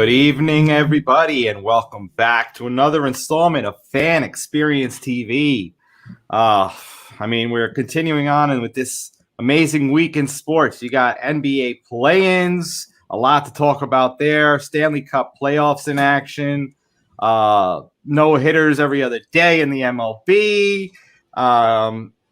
Good evening, everybody, and welcome back to another installment of Fan Experience TV. We're continuing on and with this amazing week in sports. You got NBA play-ins, a lot to talk about there. Stanley Cup Playoffs in action. No hitters every other day in the MLB.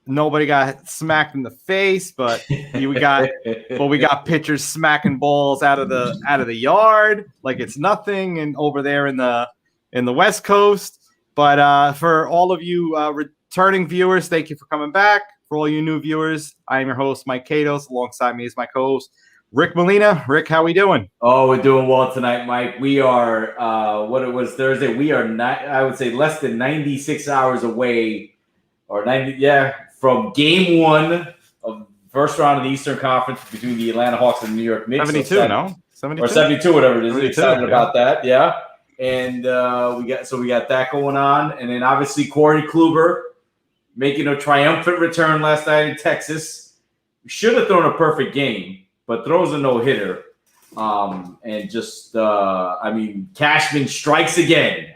Nobody got smacked in the face, but we got pitchers smacking balls out of the yard like it's nothing, and over there in the West Coast. But for all of you returning viewers, thank you for coming back. For all you new viewers, I am your host, Mike Katos. Alongside me is my co-host, Rick Molina. Rick, how we doing? Oh, we're doing well tonight, Mike. We are what it was Thursday. We are not, I would say, less than 96 hours away, or 90, from Game 1 of first round of the Eastern Conference between the Atlanta Hawks and the New York Knicks. 72, so no? 72? Or 72, whatever it is. 72, excited about that, yeah. And we got that going on, and then obviously Corey Kluber making a triumphant return last night in Texas. Should have thrown a perfect game, but throws a no-hitter. And just, Cashman strikes again.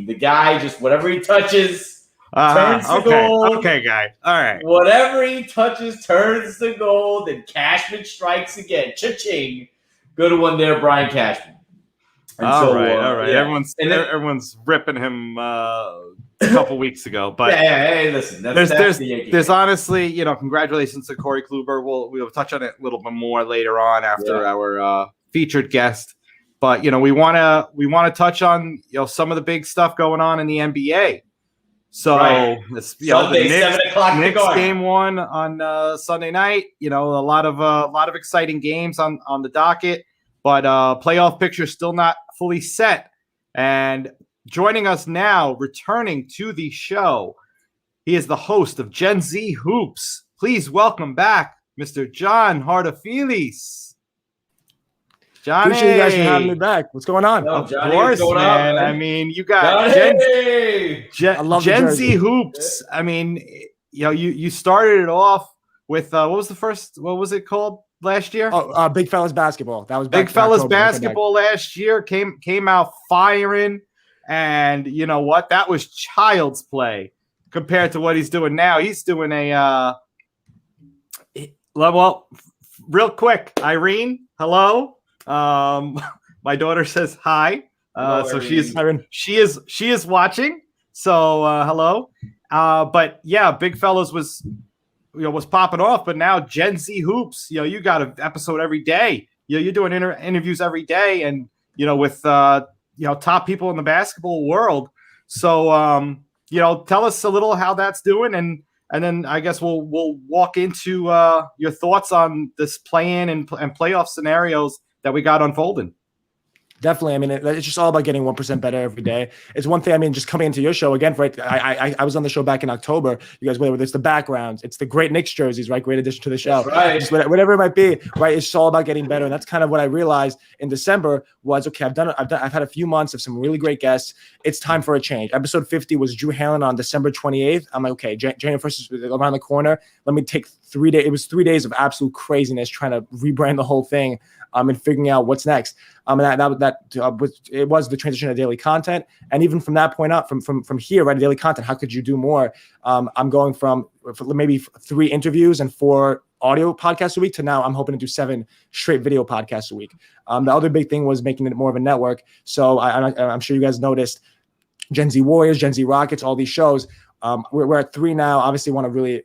The guy just, whatever he touches, turns to gold. Okay, guy. All right. Whatever he touches turns to gold, and Cashman strikes again. Cha-ching. Good one there, Brian Cashman. All right. Yeah. Everyone's ripping him a couple weeks ago, but hey, listen. There's honestly, congratulations to Corey Kluber. We'll touch on it a little bit more later on after our featured guest. But we want to touch on some of the big stuff going on in the NBA. So it's Sunday, the Knicks, 7 o'clock. Knicks game 1 on Sunday night. A lot of exciting games on the docket, but playoff picture still not fully set. And joining us now, returning to the show, he is the host of Gen Z Hoops. Please welcome back Mr. John Hartofilis. Johnny, appreciate you guys for having me back. What's going on? Of course, man. You got Gen Z Hoops. You started it off with what was it called last year? Big Fellas Basketball. That was Big Fellas Basketball last year. Came out firing, and you know what? That was child's play compared to what he's doing now. He's doing real quick. Irene, hello. My daughter says hi. So she is watching. So hello. But yeah, Big Fellas was popping off, but now Gen Z Hoops, you got an episode every day. You're doing interviews every day, and with top people in the basketball world. So tell us a little how that's doing, and then I guess we'll walk into your thoughts on this play-in and playoff scenarios that we got unfolding. Definitely. It's just all about getting 1% better every day. It's one thing, just coming into your show again, right? I was on the show back in October. You guys, whether it's the backgrounds, it's the great Knicks jerseys, right? Great addition to the show. Right. Just whatever it might be, right? It's all about getting better. And that's kind of what I realized in December was, okay, I've had a few months of some really great guests. It's time for a change. Episode 50 was Drew Halen on December 28th. I'm like, okay, January 1st is around the corner. Let me take 3 days. It was 3 days of absolute craziness trying to rebrand the whole thing. And figuring out what's next. And it was the transition to daily content. And even from that point up, from here, right, daily content, how could you do more? I'm going from maybe 3 interviews and 4 audio podcasts a week to now I'm hoping to do 7 straight video podcasts a week. The other big thing was making it more of a network. So I'm sure you guys noticed Gen Z Warriors, Gen Z Rockets, all these shows. We're at 3 now. Obviously want to really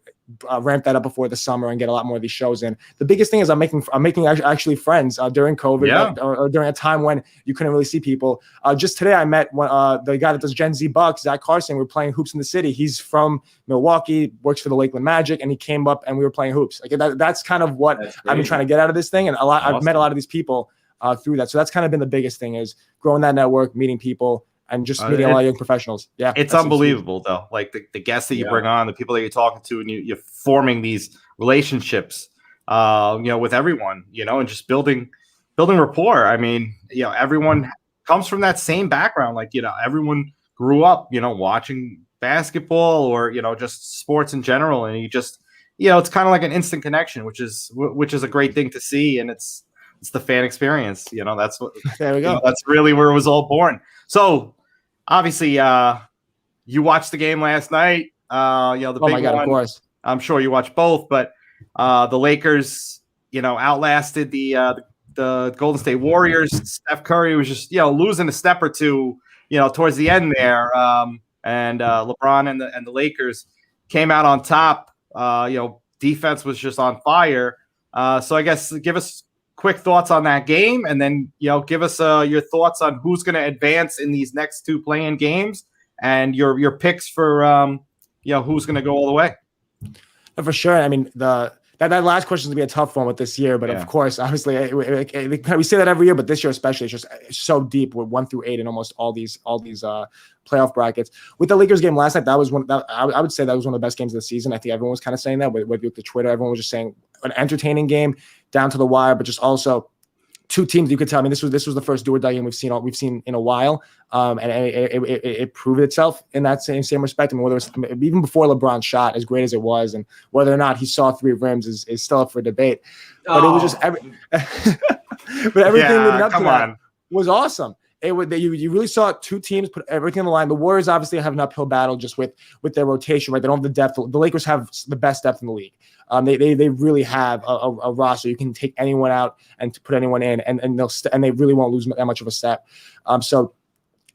ramp that up before the summer and get a lot more of these shows in. The biggest thing is I'm making actually friends during COVID or during a time when you couldn't really see people. Just today I met the guy that does Gen Z Bucks, Zach Carson. We're playing hoops in the city. He's from Milwaukee, works for the Lakeland Magic, and he came up and we were playing hoops. That's kind of what I've been trying to get out of this thing, and awesome. I've met a lot of these people through that. So that's kind of been the biggest thing, is growing that network, meeting people, and just meeting a lot of young professionals. Yeah, it's unbelievable though. Like the guests that you bring on, the people that you're talking to, and you're forming these relationships, with everyone, and just building rapport. Everyone comes from that same background. Everyone grew up, watching basketball or just sports in general, and you just, it's kind of like an instant connection, which is a great thing to see, and it's it's the fan experience. That's what. There we go. That's really where it was all born. So obviously, you watched the game last night. The Oh big my God, one. of course. I'm sure you watched both, but the Lakers, outlasted the Golden State Warriors. Steph Curry was just, losing a step or two, towards the end there. And LeBron and the Lakers came out on top. Defense was just on fire. So I guess give us quick thoughts on that game, and then give us your thoughts on who's going to advance in these next two play-in games, and your picks for who's going to go all the way. For sure. I mean, that last question is going to be a tough one with this year, but of course, obviously, we say that every year, but this year especially, it's just so deep. We're 1 through 8 in almost all these playoff brackets. With the Lakers game last night, I would say that was one of the best games of the season. I think everyone was kind of saying that. With the Twitter, everyone was just saying an entertaining game down to the wire, but just also two teams you could tell. I mean, this was the first do or die game we've seen in a while, and it proved itself in that same respect. I mean, even before LeBron shot, as great as it was, and whether or not he saw 3 rims is still up for debate. But it was just but everything leading up to that was awesome. You really saw two teams put everything on the line. The Warriors obviously have an uphill battle just with their rotation, right? They don't have the depth. The Lakers have the best depth in the league. They really have a roster. You can take anyone out and put anyone in, and they really won't lose that much of a step. So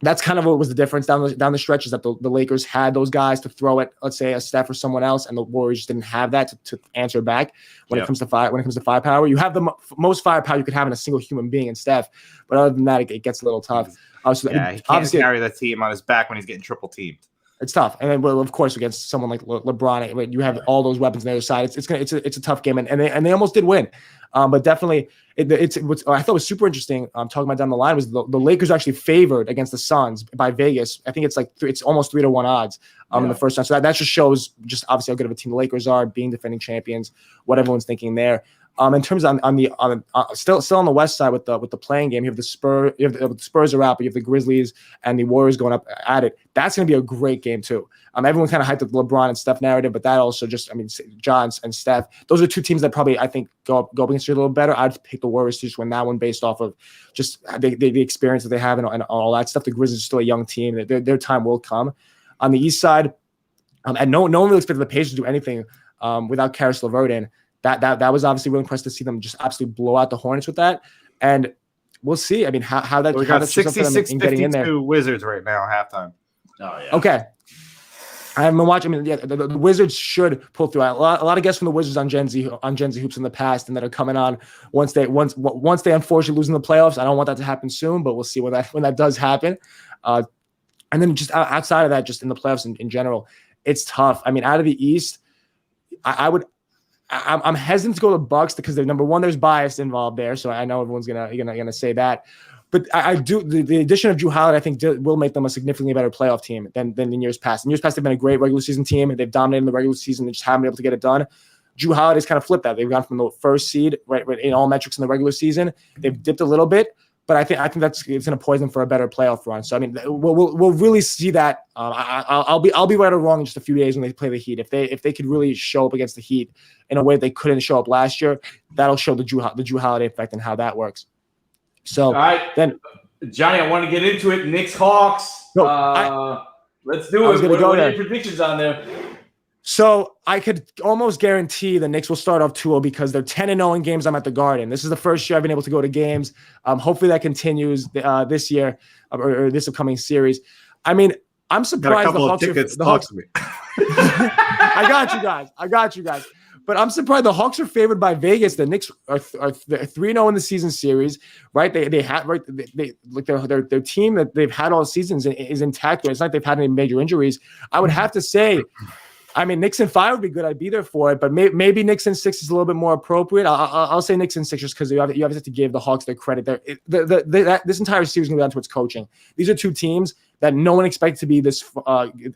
that's kind of what was the difference down the stretch, is that the Lakers had those guys to throw at, let's say, a Steph or someone else, and the Warriors didn't have that to answer back when it comes to firepower. You have the most firepower you could have in a single human being in Steph, but other than that, it gets a little tough. He can't carry the team on his back when he's getting triple teamed. It's tough, and then of course against someone like LeBron, you have all those weapons on the other side. It's a tough game, and they almost did win, but definitely what I thought was super interesting. Talking about down the line was the Lakers actually favored against the Suns by Vegas. I think it's almost 3-1 odds in the first round. So that just shows obviously how good of a team the Lakers are, being defending champions. What everyone's thinking there. In terms of still on the West side with the playing game, you have the Spurs are out, but you have the Grizzlies and the Warriors going up at it. That's going to be a great game too. Everyone kind of hyped up the LeBron and Steph narrative, but that also John and Steph, those are two teams that probably I think go up against you a little better. I'd pick the Warriors to just win that one based off of just the experience that they have and all that stuff. The Grizzlies are still a young team. Their time will come. On the East side, and no one really expected the Pacers to do anything without Karis LeVert in. That was obviously really impressed to see them just absolutely blow out the Hornets with that, and we'll see. I mean, how that got 66-52 Wizards right now halftime. Oh yeah. Okay. I haven't been watching. I mean, the Wizards should pull through. A lot of guests from the Wizards on Gen Z Hoops in the past, and that are coming on once they unfortunately lose in the playoffs. I don't want that to happen soon, but we'll see when that does happen. And then just outside of that, just in the playoffs in general, it's tough. I mean, out of the East, I'm hesitant to go to the Bucks because number one, there's bias involved there, so I know everyone's gonna say that. But I do the addition of Jrue Holiday, I think, will make them a significantly better playoff team than in years past. In years past, they've been a great regular season team, and they've dominated the regular season. They just haven't been able to get it done. Jrue Holiday's kind of flipped that. They've gone from the first seed right in all metrics in the regular season. They've dipped a little bit, but I think it's going to poise them for a better playoff run. So I mean, we'll really see that. I'll be right or wrong in just a few days when they play the Heat. If they could really show up against the Heat in a way they couldn't show up last year, that'll show the Jrue Holiday effect and how that works. So all right, then, Johnny, I want to get into it. Knicks Hawks. Let's do it. What are your predictions on them? So I could almost guarantee the Knicks will start off 2-0 because they're 10-0 in games. I'm at the Garden. This is the first year I've been able to go to games. Hopefully that continues this year or this upcoming series. I mean, I'm surprised the Hawks. I got you guys. But I'm surprised the Hawks are favored by Vegas. The Knicks are 3-0 in the season series, right? They had their team that they've had all seasons is intact. It's not like they've had any major injuries. I would have to say, I mean, Knicks in 5 would be good. I'd be there for it, but maybe Knicks in 6 is a little bit more appropriate. I'll say Knicks in 6 just because you obviously have to give the Hawks their credit. This entire series is going to be down to its coaching. These are two teams that no one expected to be this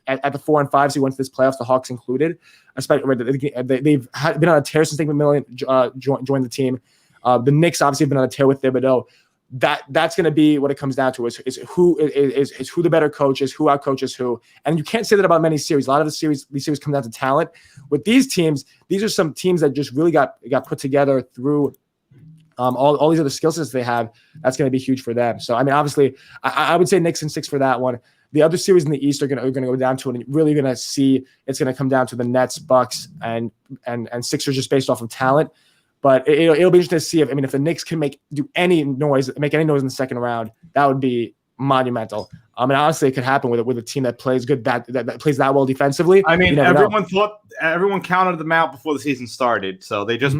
at the 4 and 5. So you went to this playoffs, the Hawks included. They've been on a tear since Nick McMillan joined the team. The Knicks obviously have been on a tear with Thibodeau. That's going to be what it comes down to is who the better coach is, who outcoaches who. And you can't say that about many series. A lot of these series come down to talent. With these teams, these are some teams that just really got put together through all these other skill sets they have, that's going to be huge for them. So, I mean, obviously, I would say Knicks in 6 for that one. The other series in the East are going to go down to it, and really going to see it's going to come down to the Nets, Bucks, and Sixers just based off of talent. But it'll be interesting to see if the Knicks can make any noise in the second round, that would be monumental. Honestly, it could happen with a team that plays good, that plays that well defensively. I mean, everyone counted them out before the season started, so they just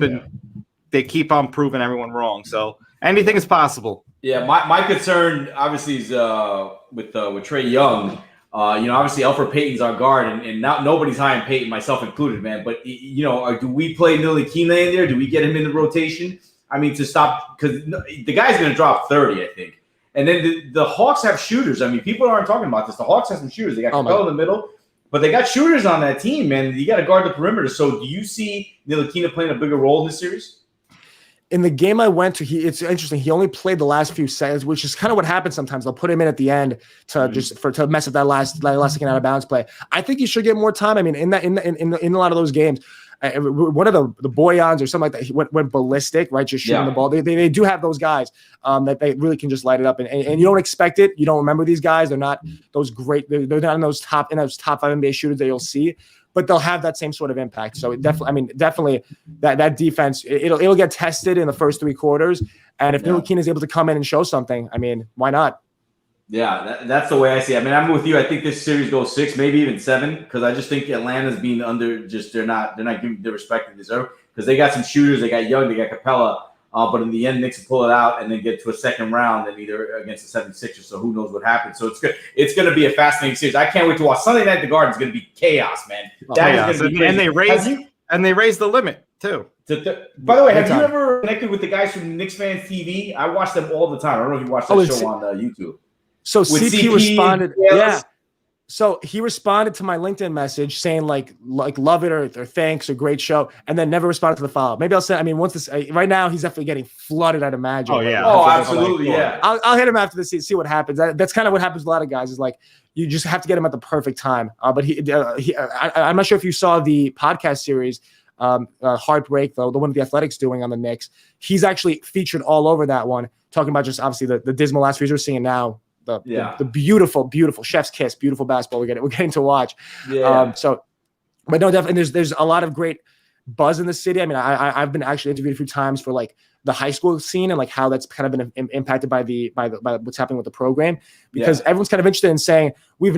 they keep on proving everyone wrong. So anything is possible. Yeah, my concern obviously is with Trae Young. Obviously Elfrid Payton's our guard, and not nobody's high on Payton, myself included, man. But do we play Ntilikina in there? Do we get him in the rotation? I mean, to stop, because the guy's going to drop 30, I think. And then the Hawks have shooters. I mean, people aren't talking about this. The Hawks have some shooters. They got Capella in the middle, but they got shooters on that team, man. You got to guard the perimeter. So do you see Ntilikina playing a bigger role in this series? In the game I went to, it's interesting. He only played the last few seconds, which is kind of what happens sometimes. They'll put him in at the end to mess up that last second out of bounds play. I think he should get more time. I mean, in a lot of those games, one of the Boyans or something like that, he went ballistic, right? Just shooting the ball. They do have those guys that they really can just light it up, and you don't expect it. You don't remember these guys. They're not those great. They're not in those top 5 NBA shooters that you'll see. But they'll have that same sort of impact. So definitely that defense, it'll get tested in the first 3 quarters. And if Ntilikina is able to come in and show something, I mean, why not? Yeah, that's the way I see it. I mean, I'm with you. I think this series goes 6, maybe even 7, because I just think Atlanta's being under. Just they're not giving the respect they deserve, because they got some shooters. They got Young, they got Capella. But in the end, Knicks will pull it out and then get to a second round and either against the 76ers. So who knows what happens. So it's good. It's going to be a fascinating series. I can't wait to watch. Sunday night at the Garden is going to be chaos, man. That is going to be crazy. And they raised the limit too. By the way, have you ever connected with the guys from Knicks Fans TV? I watch them all the time. I don't know if you watch that show on YouTube. So CP responded. Yeah. So he responded to my LinkedIn message saying like love it or thanks or great show, and then never responded to the follow-up. Maybe I'll send. I mean, once this right now, he's definitely getting flooded. I'd imagine. Oh yeah. Oh, absolutely. Yeah. I'll hit him after this. See what happens. That's kind of what happens with a lot of guys. Is like you just have to get him at the perfect time. But I'm not sure if you saw the podcast series. Heartbreak, though, the one the Athletics doing on the Knicks. He's actually featured all over that one, talking about just obviously the dismal last few we're seeing now. The beautiful chef's kiss, beautiful basketball we're getting to watch. Yeah. But no, definitely there's a lot of great buzz in the city. I mean, I've been actually interviewed a few times for like the high school scene and like how that's kind of been impacted by what's happening with the program, because everyone's kind of interested in saying we've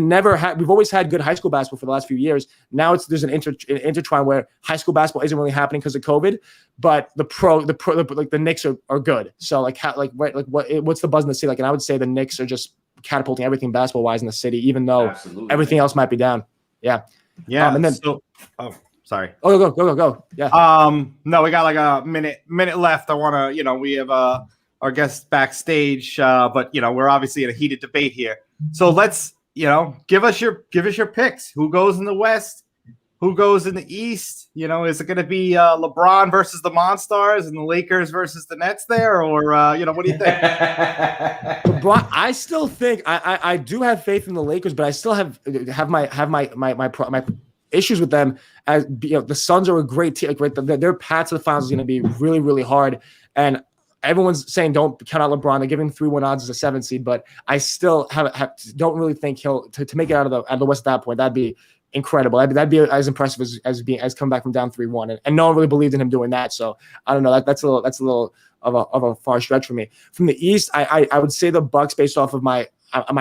always had good high school basketball for the last few years. Now there's an intertwine where high school basketball isn't really happening because of COVID, but the Knicks are good. So what's the buzz in the city? Like, and I would say the Knicks are just catapulting everything basketball wise in the city, even though everything else might be down. Yeah. Yeah. And then sorry. Oh, go. Yeah. No, we got like a minute left. I want to, we have our guests backstage, but we're obviously in a heated debate here. So let's, give us your picks. Who goes in the West? Who goes in the East? Is it going to be LeBron versus the Monstars and the Lakers versus the Nets there, or what do you think? LeBron, I still think I do have faith in the Lakers, but I still have my issues with them. As the Suns are a great team. Like, their path to the finals is going to be really, really hard. And everyone's saying don't count out LeBron. They're giving 3-1 odds as a 7 seed, but I still don't really think he'll to make it out of the West at that point. That'd be incredible. That'd be as impressive as coming back from down 3-1, and no one really believed in him doing that. So I don't know. That's a little of a far stretch for me. From the East, I would say the Bucks based off of my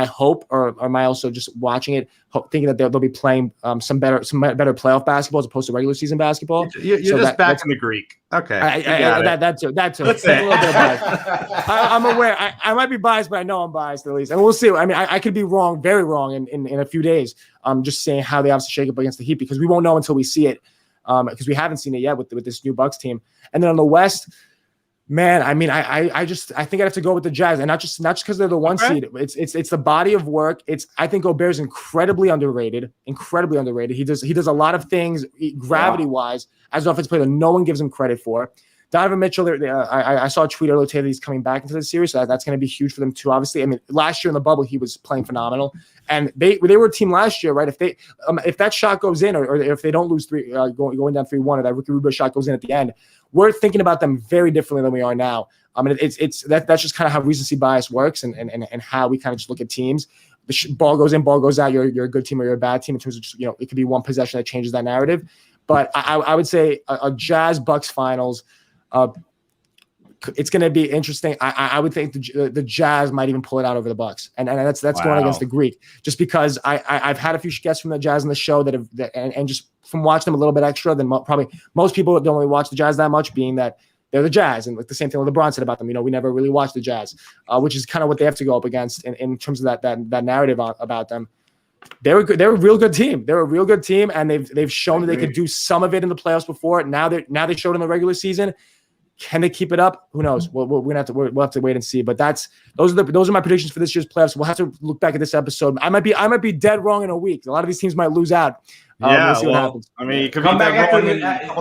hope, or am I also just watching it, thinking that they'll be playing some better playoff basketball as opposed to regular season basketball? You're just back in the Greek. Okay. That too. It's a little bit of bias. I'm aware. I might be biased, but I know I'm biased at least. And we'll see. I mean, I could be wrong, very wrong in a few days. Just saying how they obviously shake up against the Heat, because we won't know until we see it, because we haven't seen it yet with this new Bucks team. And then on the West, man, I mean, I think I'd have to go with the Jazz, and not just because they're the 1 seed. It's the body of work. I think Gobert's incredibly underrated. He does a lot of things gravity wise as an offensive player that no one gives him credit for. Donovan Mitchell, I saw a tweet earlier today that he's coming back into the series, so that's going to be huge for them too. Obviously, I mean, last year in the bubble he was playing phenomenal, and they were a team last year, right? If that shot goes in, or if they don't lose going down 3-1, or that Ricky Rubio shot goes in at the end, we're thinking about them very differently than we are now. I mean, that's just kind of how recency bias works, and how we kind of just look at teams. The ball goes in, ball goes out. You're a good team or you're a bad team in terms of just, it could be one possession that changes that narrative. But I would say a Jazz Bucks finals. It's going to be interesting. I would think the Jazz might even pull it out over the Bucks, and that's going against the Greek. Just because I've had a few guests from the Jazz on the show and just from watching them a little bit extra than probably most people don't really watch the Jazz that much, being that they're the Jazz, and like the same thing LeBron said about them. We never really watched the Jazz, which is kind of what they have to go up against in terms of that narrative about them. They're a real good team. They're a real good team, and they've shown that they could do some of it in the playoffs before. Now they showed in the regular season. Can they keep it up? Who knows? We'll have to wait and see. But those are my predictions for this year's playoffs. We'll have to look back at this episode. I might be dead wrong in a week. A lot of these teams might lose out. We'll see what happens. I mean, you could come back after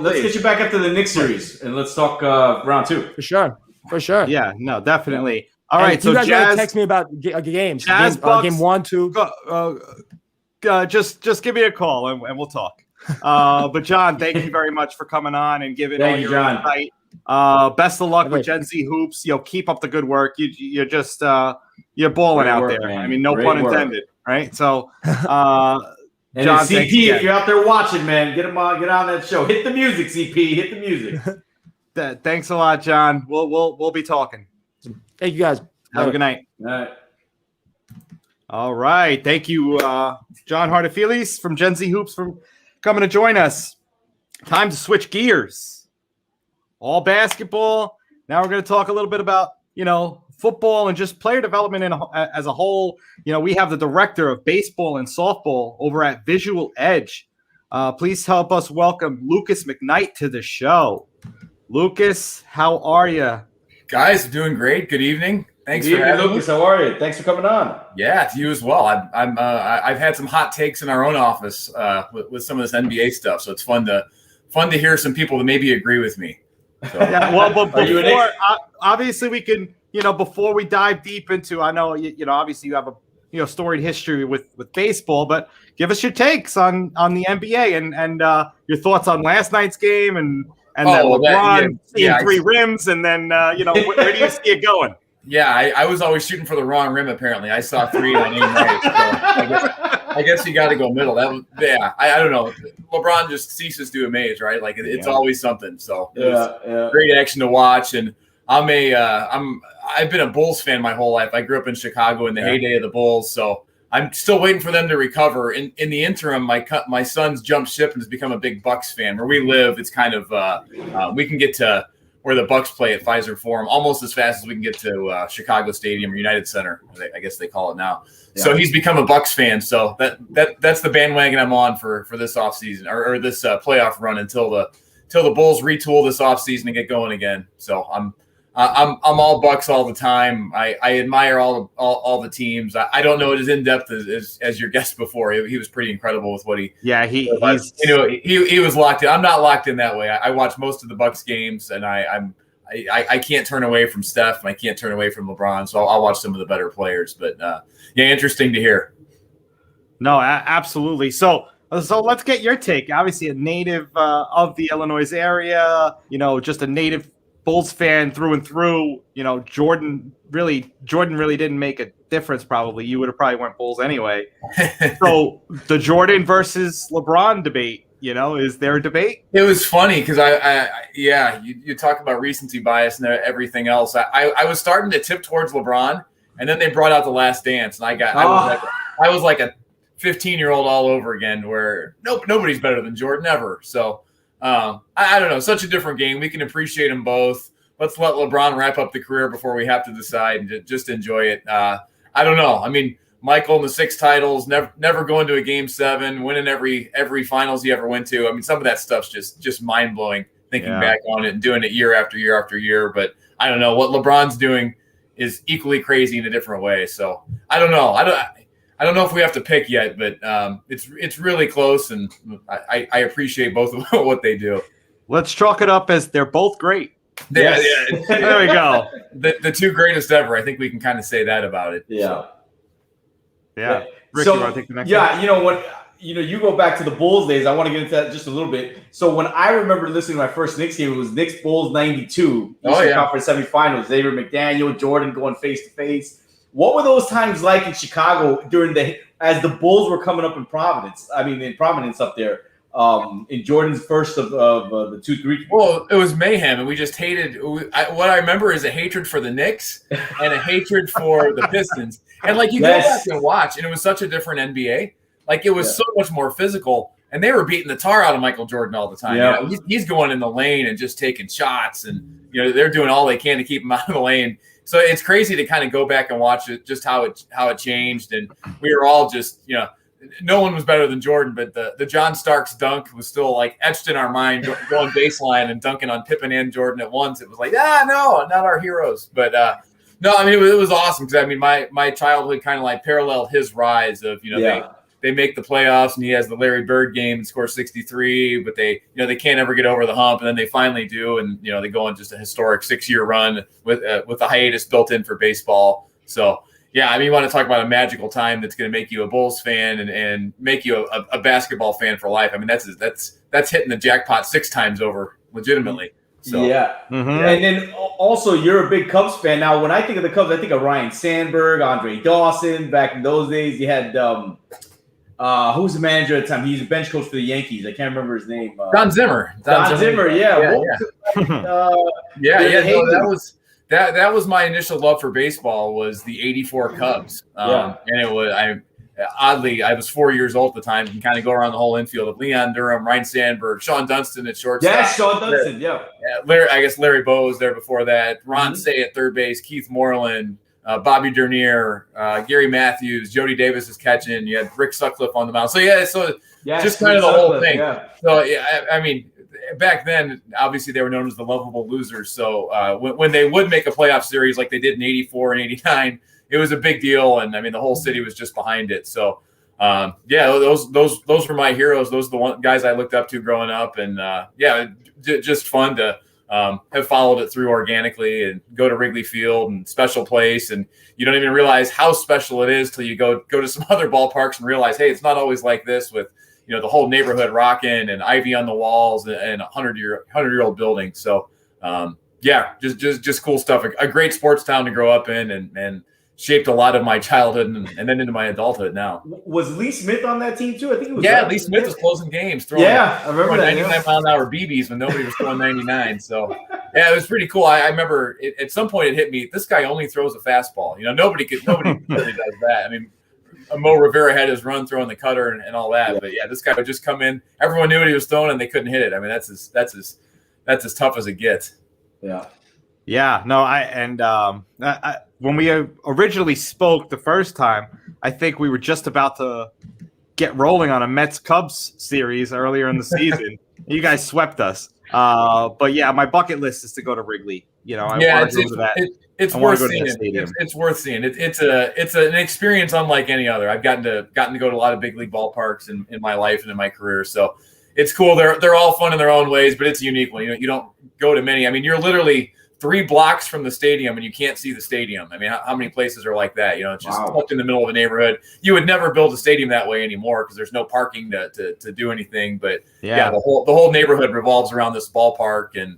let's get you back after the Knicks series and let's talk round 2 for sure. Yeah, no, definitely. All right, so you guys Jazz, text me about games. Jazz Bucks, game 1, 2. Just give me a call and we'll talk. But John, thank you very much for coming on and giving all your insight. Best of luck with Gen Z Hoops. Keep up the good work. You're just you're balling out there. Man. I mean, no pun intended, right? So, and John, CP, if you're out there watching, man, get on that show. Hit the music, CP. Hit the music. Thanks a lot, John. We'll be talking. Thank you, guys. Have a good night. All right. All right. Thank you, John Hartofilis from Gen Z Hoops, for coming to join us. Time to switch gears. All basketball. Now we're going to talk a little bit about, football and just player development as a whole. We have the director of baseball and softball over at Vizual Edge. Please help us welcome Lukas McKnight to the show. Lucas, how are you? Guys, doing great. Good evening. Thanks for having me. Lucas, how are you? Thanks for coming on. Yeah, to you as well. I've had some hot takes in our own office with some of this NBA stuff, so it's fun to hear some people that maybe agree with me. So. Yeah, well, but before, obviously we can, before we dive deep into, I know, obviously you have a, storied history with baseball, but give us your takes on the NBA and your thoughts on last night's game and LeBron seeing 3 rims, and then, where do you see it going? Yeah, I was always shooting for the wrong rim. Apparently, I saw 3 on 8 nights. So I guess you got to go middle. I don't know. LeBron just ceases to amaze, right? Like it's always something. So great action to watch. And I've been a Bulls fan my whole life. I grew up in Chicago in the heyday of the Bulls, so I'm still waiting for them to recover. In the interim, my son's jumped ship and has become a big Bucks fan. Where we live, it's kind of we can get to where the Bucks play at Pfizer Forum almost as fast as we can get to Chicago Stadium or United Center, I guess they call it now. Yeah. So he's become a Bucks fan. So that's the bandwagon I'm on for this offseason or this playoff run until the Bulls retool this offseason and get going again. So I'm all Bucks all the time. I admire all the teams. I don't know it as in depth as your guest before. He was pretty incredible with what he. Yeah, he was locked in. I'm not locked in that way. I watch most of the Bucks games, and I can't turn away from Steph, and I can't turn away from LeBron. So I'll watch some of the better players. But interesting to hear. No, absolutely. So let's get your take. Obviously, a native of the Illinois area. Just a native Bulls fan through and through. Jordan really didn't make a difference. Probably you would have probably went Bulls anyway. So the Jordan versus LeBron debate, is there a debate? It was funny because you talk about recency bias and everything else. I was starting to tip towards LeBron, and then they brought out The Last Dance, and I was like a 15-year-old all over again, where nobody's better than Jordan ever. So. I don't know. Such a different game. We can appreciate them both. Let's let LeBron wrap up the career before we have to decide and just enjoy it. I don't know. I mean, Michael in the 6 titles, never going to a Game 7, winning every finals he ever went to. I mean, some of that stuff's just mind blowing. Thinking back on it and doing it year after year after year. But I don't know what LeBron's doing is equally crazy in a different way. So I don't know. I don't know if we have to pick yet, but it's really close, and I appreciate both of what they do. Let's chalk it up as they're both great. Yeah, Yes. yeah. There we go. The two greatest ever. I think we can kind of say that about it. Yeah. Yeah. Rick, So you want to take the next one? you know what? You go back to the Bulls days. I want to get into that just a little bit. So when I remember listening to my first Knicks game, it was Knicks Bulls '92, Eastern Conference semifinals. Xavier McDaniel, Jordan going face to face. What were those times like in Chicago as the Bulls were coming up in Providence? I mean, in Providence up there, in Jordan's first of the 2-3. Well, it was mayhem, and we just hated. What I remember is a hatred for the Knicks and a hatred for the Pistons. And like you go back and watch, and it was such a different NBA. Like it was so much more physical, and they were beating the tar out of Michael Jordan all the time. Yeah. You know, he's going in the lane and just taking shots, and they're doing all they can to keep him out of the lane. So it's crazy to kind of go back and watch it, just how it changed, and we were all just no one was better than Jordan, but the John Starks dunk was still like etched in our mind, going baseline and dunking on Pippen and Jordan at once. It was like, no, not our heroes, but. No, I mean it was awesome because I mean my childhood kind of like paralleled his rise of they make the playoffs and he has the Larry Bird game and scores 63, but they can't ever get over the hump, and then they finally do, and they go on just a historic 6-year run with the hiatus built in for baseball. So yeah, I mean you want to talk about a magical time that's going to make you a Bulls fan and make you a basketball fan for life. I mean that's hitting the jackpot 6 times over legitimately. So. Yeah. Mm-hmm. And then also you're a big Cubs fan. Now, when I think of the Cubs, I think of Ryan Sandberg, Andre Dawson. Back in those days, you had who was the manager at the time? He was a bench coach for the Yankees. I can't remember his name. Don Zimmer. Don Zimmer. Yeah. That was my initial love for baseball was the '84 Cubs. And it was oddly, I was 4 years old at the time and kind of go around the whole infield of Leon Durham, Ryan Sandberg, Sean Dunston at shortstop. Yes, Sean Dunston, Larry Bowe was there before that. Ron Say at third base, Keith Moreland, Bobby Dernier, Gary Matthews, Jody Davis is catching. You had Rick Sutcliffe on the mound. So just kind of the whole thing. Yeah. So I mean, back then, obviously they were known as the lovable losers. So when they would make a playoff series like they did in '84 and '89. It was a big deal, and I mean the whole city was just behind it. So, those were my heroes. Those are the guys I looked up to growing up, and just fun to have followed it through organically and go to Wrigley Field and special place, and you don't even realize how special it is till you go to some other ballparks and realize, hey, it's not always like this with the whole neighborhood rocking and ivy on the walls and a 100-year-old building. So, just cool stuff. A great sports town to grow up in, and shaped a lot of my childhood and then into my adulthood now. Was Lee Smith on that team too? I think it was. Yeah, Lee Smith was closing games. I remember that. 99-mile-an-hour BBs when nobody was throwing 99. So, yeah, it was pretty cool. I remember at some point it hit me, this guy only throws a fastball. Nobody really does that. I mean, Mo Rivera had his run throwing the cutter and all that. Yeah. But, yeah, this guy would just come in. Everyone knew what he was throwing, and they couldn't hit it. I mean, that's as tough as it gets. Yeah. Yeah, no, when we originally spoke the first time, I think we were just about to get rolling on a Mets-Cubs series earlier in the season. You guys swept us. But yeah, my bucket list is to go to Wrigley. It's worth seeing. It's worth seeing. It's an experience unlike any other. I've gotten to go to a lot of big league ballparks in my life and in my career. So it's cool. They're all fun in their own ways, but it's a unique one. You don't go to many. I mean, you're literally 3 blocks from the stadium and you can't see the stadium. I mean, how many places are like that? It's just tucked in the middle of a neighborhood. You would never build a stadium that way anymore because there's no parking to do anything. But the whole neighborhood revolves around this ballpark. And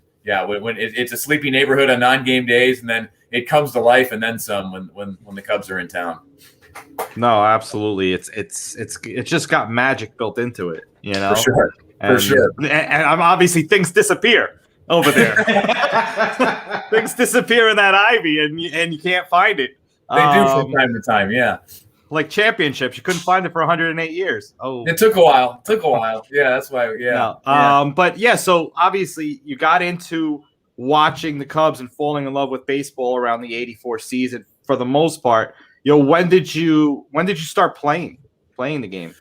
when it's a sleepy neighborhood on non-game days, and then it comes to life and then some when the Cubs are in town. No, absolutely. It's just got magic built into it, For sure. For sure. And obviously things disappear over there. Things disappear in that ivy, and you can't find it. They do from time to time, yeah. Like championships, you couldn't find it for 108 years. Oh, it took a while. Yeah, that's why. Yeah. No. But yeah, so obviously you got into watching the Cubs and falling in love with baseball around the '84 season for the most part. When did you start playing the game?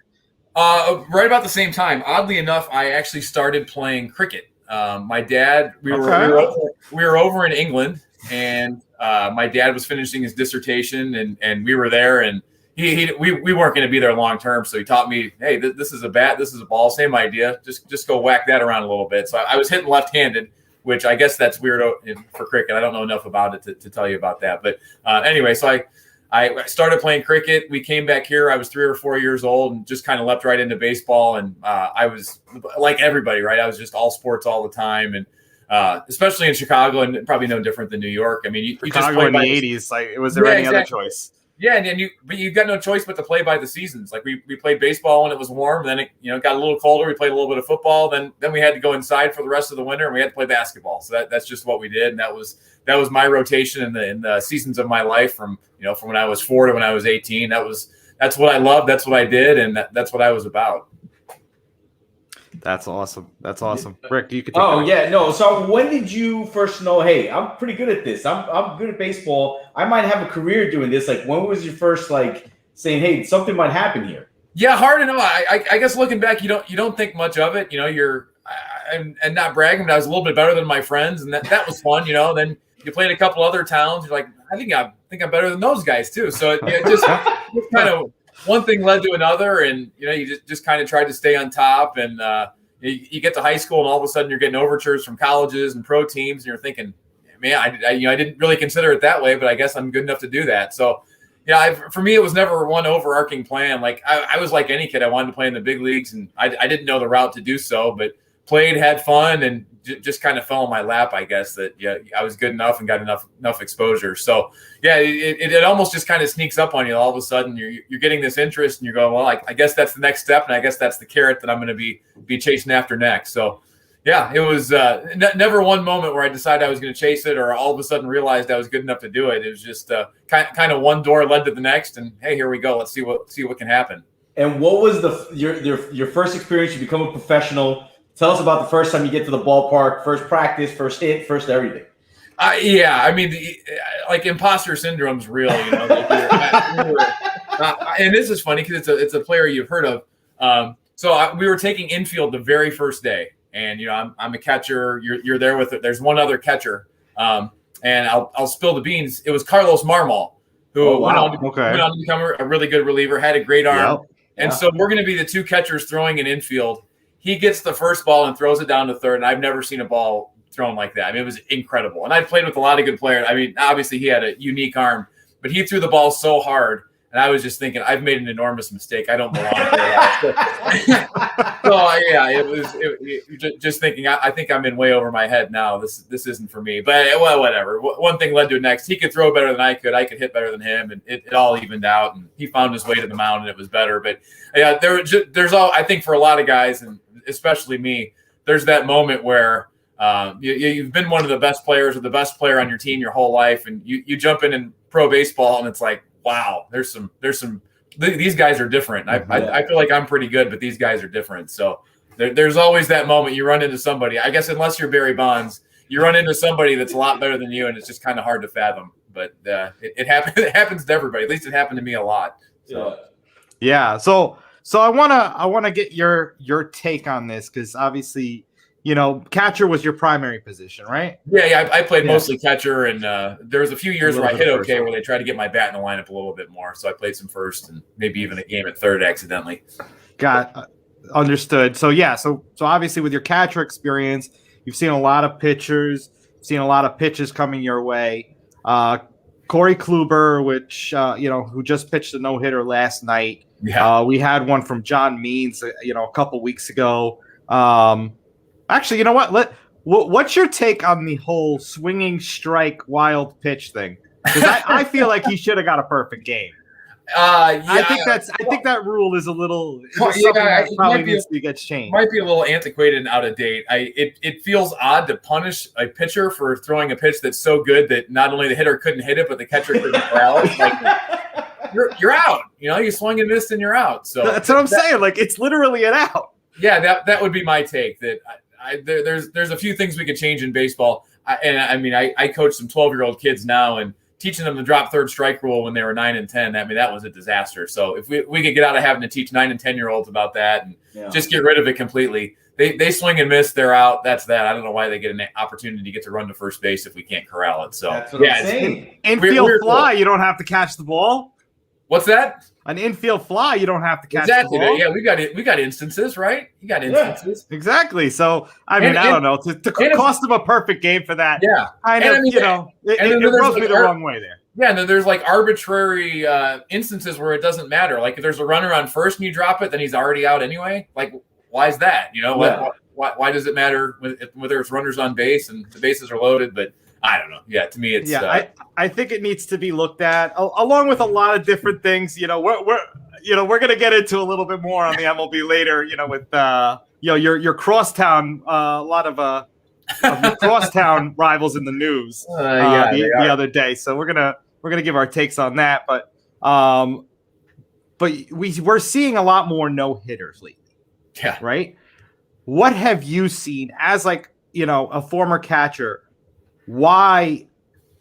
Right about the same time. Oddly enough, I actually started playing cricket. My dad, we were over in England, and my dad was finishing his dissertation, and we were there, and we weren't going to be there long term, so he taught me, hey, this is a bat, this is a ball, same idea, just go whack that around a little bit. So I was hitting left-handed, which I guess that's weird for cricket. I don't know enough about it to tell you about that. But anyway, so I started playing cricket. We came back here. I was 3 or 4 years old and just kind of leapt right into baseball. And I was like everybody, right? I was just all sports all the time. And especially in Chicago, and probably no different than New York. I mean, you just Chicago in the 80s, like, was there any other choice? Yeah, but you got no choice but to play by the seasons. Like we played baseball when it was warm, then it got a little colder. We played a little bit of football, then we had to go inside for the rest of the winter, and we had to play basketball. So that's just what we did, and that was my rotation in the seasons of my life from when I was 4 to when I was 18. That's what I loved. That's what I did, and that's what I was about. That's awesome. That's awesome. Rick, you could. So when did you first know, hey, I'm pretty good at this. I'm good at baseball. I might have a career doing this. Like, when was your first saying, hey, something might happen here? Yeah, hard to know. I guess looking back, you don't think much of it. You're and not bragging, but I was a little bit better than my friends, and that was fun. Then you played a couple other towns. You're like, I think I'm better than those guys too. So it just kind of. One thing led to another, and you just kind of tried to stay on top. And you get to high school, and all of a sudden you're getting overtures from colleges and pro teams, and you're thinking, man, I didn't really consider it that way, but I guess I'm good enough to do that. So, for me, it was never one overarching plan. Like I was like any kid, I wanted to play in the big leagues, and I didn't know the route to do so, but played, had fun, and just kind of fell in my lap, I guess, that I was good enough and got enough exposure. So it almost just kind of sneaks up on you. All of a sudden you're getting this interest, and you're going, well, I guess that's the next step, and I guess that's the carrot that I'm going to be chasing after next. So it was never one moment where I decided I was going to chase it, or all of a sudden realized I was good enough to do it. It was just kind of one door led to the next, and hey, here we go. Let's see what can happen. And what was your first experience? You become a professional. Tell us about the first time you get to the ballpark, first practice, first hit, first everything. I mean, like imposter syndrome's real, and this is funny because it's a player you've heard of. So we were taking infield the very first day, and I'm a catcher. You're there with it. There's one other catcher, and I'll spill the beans. It was Carlos Marmol, who went on to become a really good reliever, had a great arm, and so we're going to be the two catchers throwing an infield. He gets the first ball and throws it down to third, and I've never seen a ball thrown like that. I mean, it was incredible. And I played with a lot of good players. I mean, obviously he had a unique arm, but he threw the ball so hard, and I was just thinking, I've made an enormous mistake. I don't belong here. It was just thinking, I think I'm in way over my head now. This isn't for me. But whatever. One thing led to the next. He could throw better than I could. I could hit better than him, and it all evened out. And he found his way to the mound, and it was better. But I think for a lot of guys, and especially me, there's that moment where you've been one of the best players or the best player on your team your whole life, and you jump in pro baseball, and it's like, wow, these guys are different. I feel like I'm pretty good, but these guys are different. So there's always that moment you run into somebody. I guess unless you're Barry Bonds, you run into somebody that's a lot better than you, and it's just kind of hard to fathom. But it happens. It happens to everybody. At least it happened to me a lot. So. Yeah. So I wanna get your take on this, because obviously, catcher was your primary position, right? Yeah. I played mostly catcher, and there was a few years where I hit okay, where they tried to get my bat in the lineup a little bit more. So I played some first, and maybe even a game at third accidentally. Understood. So so obviously with your catcher experience, you've seen a lot of pitchers, seen a lot of pitches coming your way. Corey Kluber, who just pitched a no-hitter last night. Yeah. We had one from John Means, a couple weeks ago. Actually, you know what? What's your take on the whole swinging strike wild pitch thing? Because I feel like he should have got a perfect game. I think that rule is a little probably needs to get changed. Might be a little antiquated and out of date. It feels odd to punish a pitcher for throwing a pitch that's so good that not only the hitter couldn't hit it, but the catcher couldn't corral it. Like, you're out. You swung and missed, and you're out. So that's what I'm saying. Like, it's literally an out. Yeah, that would be my take. That there's a few things we could change in baseball. I coach some 12-year-old kids now, and teaching them the drop third strike rule when they were 9 and 10, that was a disaster. So if we could get out of having to teach 9 and 10-year-olds about that and just get rid of it completely. They swing and miss, they're out. That's that. I don't know why they get an opportunity to get to run to first base if we can't corral it. So that's what I'm saying. Infield fly, you don't have to catch the ball. What's that? An infield fly, you don't have to catch Exactly. the ball. Yeah, we got instances, right? You got instances. Exactly. So I mean, I don't know. To cost him a perfect game for that. Yeah. Kind of, it rubs me the wrong way there. Yeah, and then there's like arbitrary instances where it doesn't matter. Like if there's a runner on first and you drop it, then he's already out anyway. Like, why is that? Why does it matter whether it's runners on base and the bases are loaded? But I don't know. Yeah, to me, it's I think it needs to be looked at along with a lot of different things. We're gonna get into a little bit more on the MLB later. With your crosstown, a lot of your crosstown rivals in the news the other day. So we're gonna give our takes on that. But we're seeing a lot more no hitters lately. Yeah. Right. What have you seen as a former catcher? Why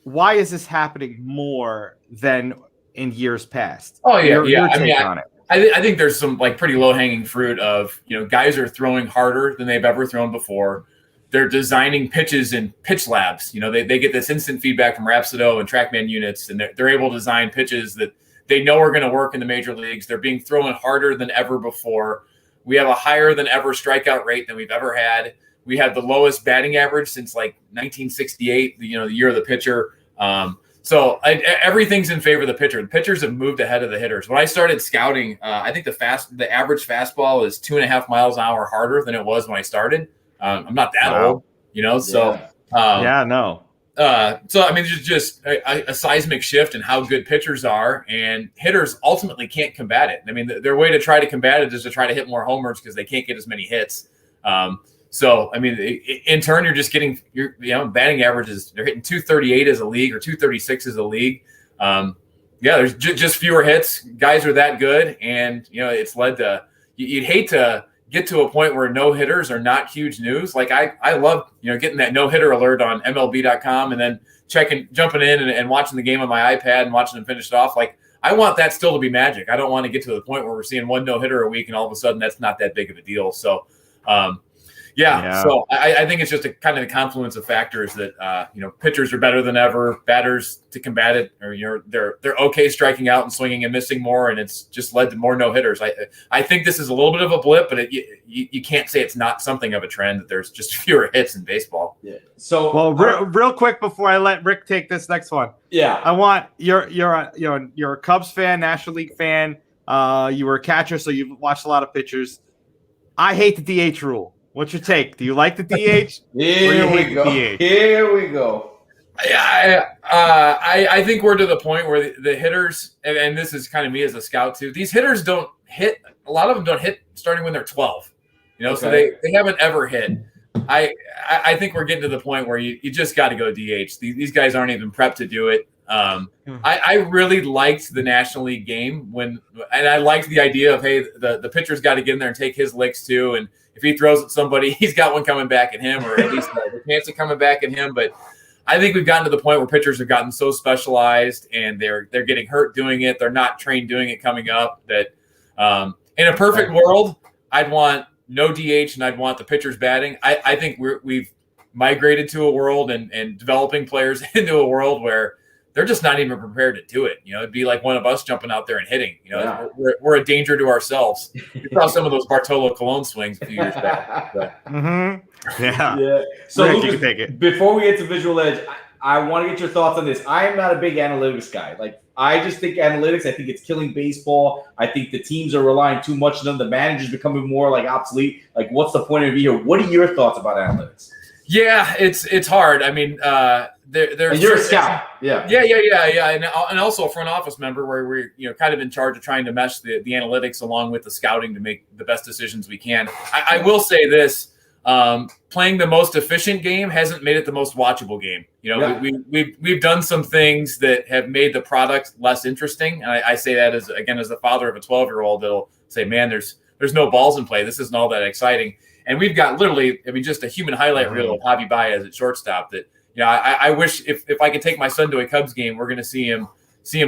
is this happening more than in years past? Oh yeah, Your take on it. I think there's some pretty low hanging fruit of guys are throwing harder than they've ever thrown before. They're designing pitches in pitch labs. They get this instant feedback from Rhapsody and TrackMan units, and they're able to design pitches that they know are going to work in the major leagues. They're being thrown harder than ever before. We have a higher than ever strikeout rate than we've ever had. We have the lowest batting average since 1968, the year of the pitcher. So everything's in favor of the pitcher. The pitchers have moved ahead of the hitters. When I started scouting, I think the average fastball is 2.5 miles an hour harder than it was when I started. I'm not that old, So no. So I mean, there's just a seismic shift in how good pitchers are, and hitters ultimately can't combat it. I mean, their way to try to combat it is to try to hit more homers because they can't get as many hits. So, I mean, in turn, you're just getting your batting averages. They're hitting 238 as a league or 236 as a league. There's just fewer hits. Guys are that good, and it's led to you'd hate to get to a point where no hitters are not huge news. Like I love getting that no hitter alert on MLB.com and then jumping in and watching the game on my iPad and watching them finish it off. Like I want that still to be magic. I don't want to get to the point where we're seeing one no hitter a week and all of a sudden that's not that big of a deal. So. So I think it's just a kind of the confluence of factors that pitchers are better than ever, batters to combat it, or they're okay striking out and swinging and missing more, and it's just led to more no hitters. I think this is a little bit of a blip, but you can't say it's not something of a trend that there's just fewer hits in baseball. Yeah. So real quick before I let Rick take this next one. Yeah. I want you're a Cubs fan, National League fan. You were a catcher, so you've watched a lot of pitchers. I hate the DH rule. What's your take? Do you like the DH? Here we go. Yeah, I think we're to the point where the hitters, and this is kind of me as a scout too. These hitters don't hit. A lot of them don't hit starting when they're 12. So they haven't ever hit. I think we're getting to the point where you just got to go DH. These guys aren't even prepped to do it. I really liked the National League game and I liked the idea of, hey, the pitcher's got to get in there and take his licks too. And if he throws at somebody, he's got one coming back at him, or at least a chance of coming back at him. But I think we've gotten to the point where pitchers have gotten so specialized and they're getting hurt doing it. They're not trained doing it coming up that in a perfect world, I'd want no DH and I'd want the pitchers batting. I think we've migrated to a world and developing players into a world where they're just not even prepared to do it. It'd be like one of us jumping out there and hitting. We're a danger to ourselves. You saw some of those Bartolo Colon swings a few years back. Yeah. So Rick, Lucas, you can take it. Before we get to Visual Edge, I want to get your thoughts on this. I am not a big analytics guy. I just think analytics, I think it's killing baseball. I think the teams are relying too much on them. The managers becoming more obsolete. What's the point of view here? What are your thoughts about analytics? Yeah, it's hard. I mean, there's you're a scout. Yeah. And also a front office member where we're kind of in charge of trying to mesh the analytics along with the scouting to make the best decisions we can. I will say this: playing the most efficient game hasn't made it the most watchable game. We've done some things that have made the product less interesting. And I say that as the father of a 12-year-old that'll say, "Man, there's no balls in play. This isn't all that exciting." And we've got literally, just a human highlight reel of Javi Baez at shortstop that, I wish if I could take my son to a Cubs game, we're going to see him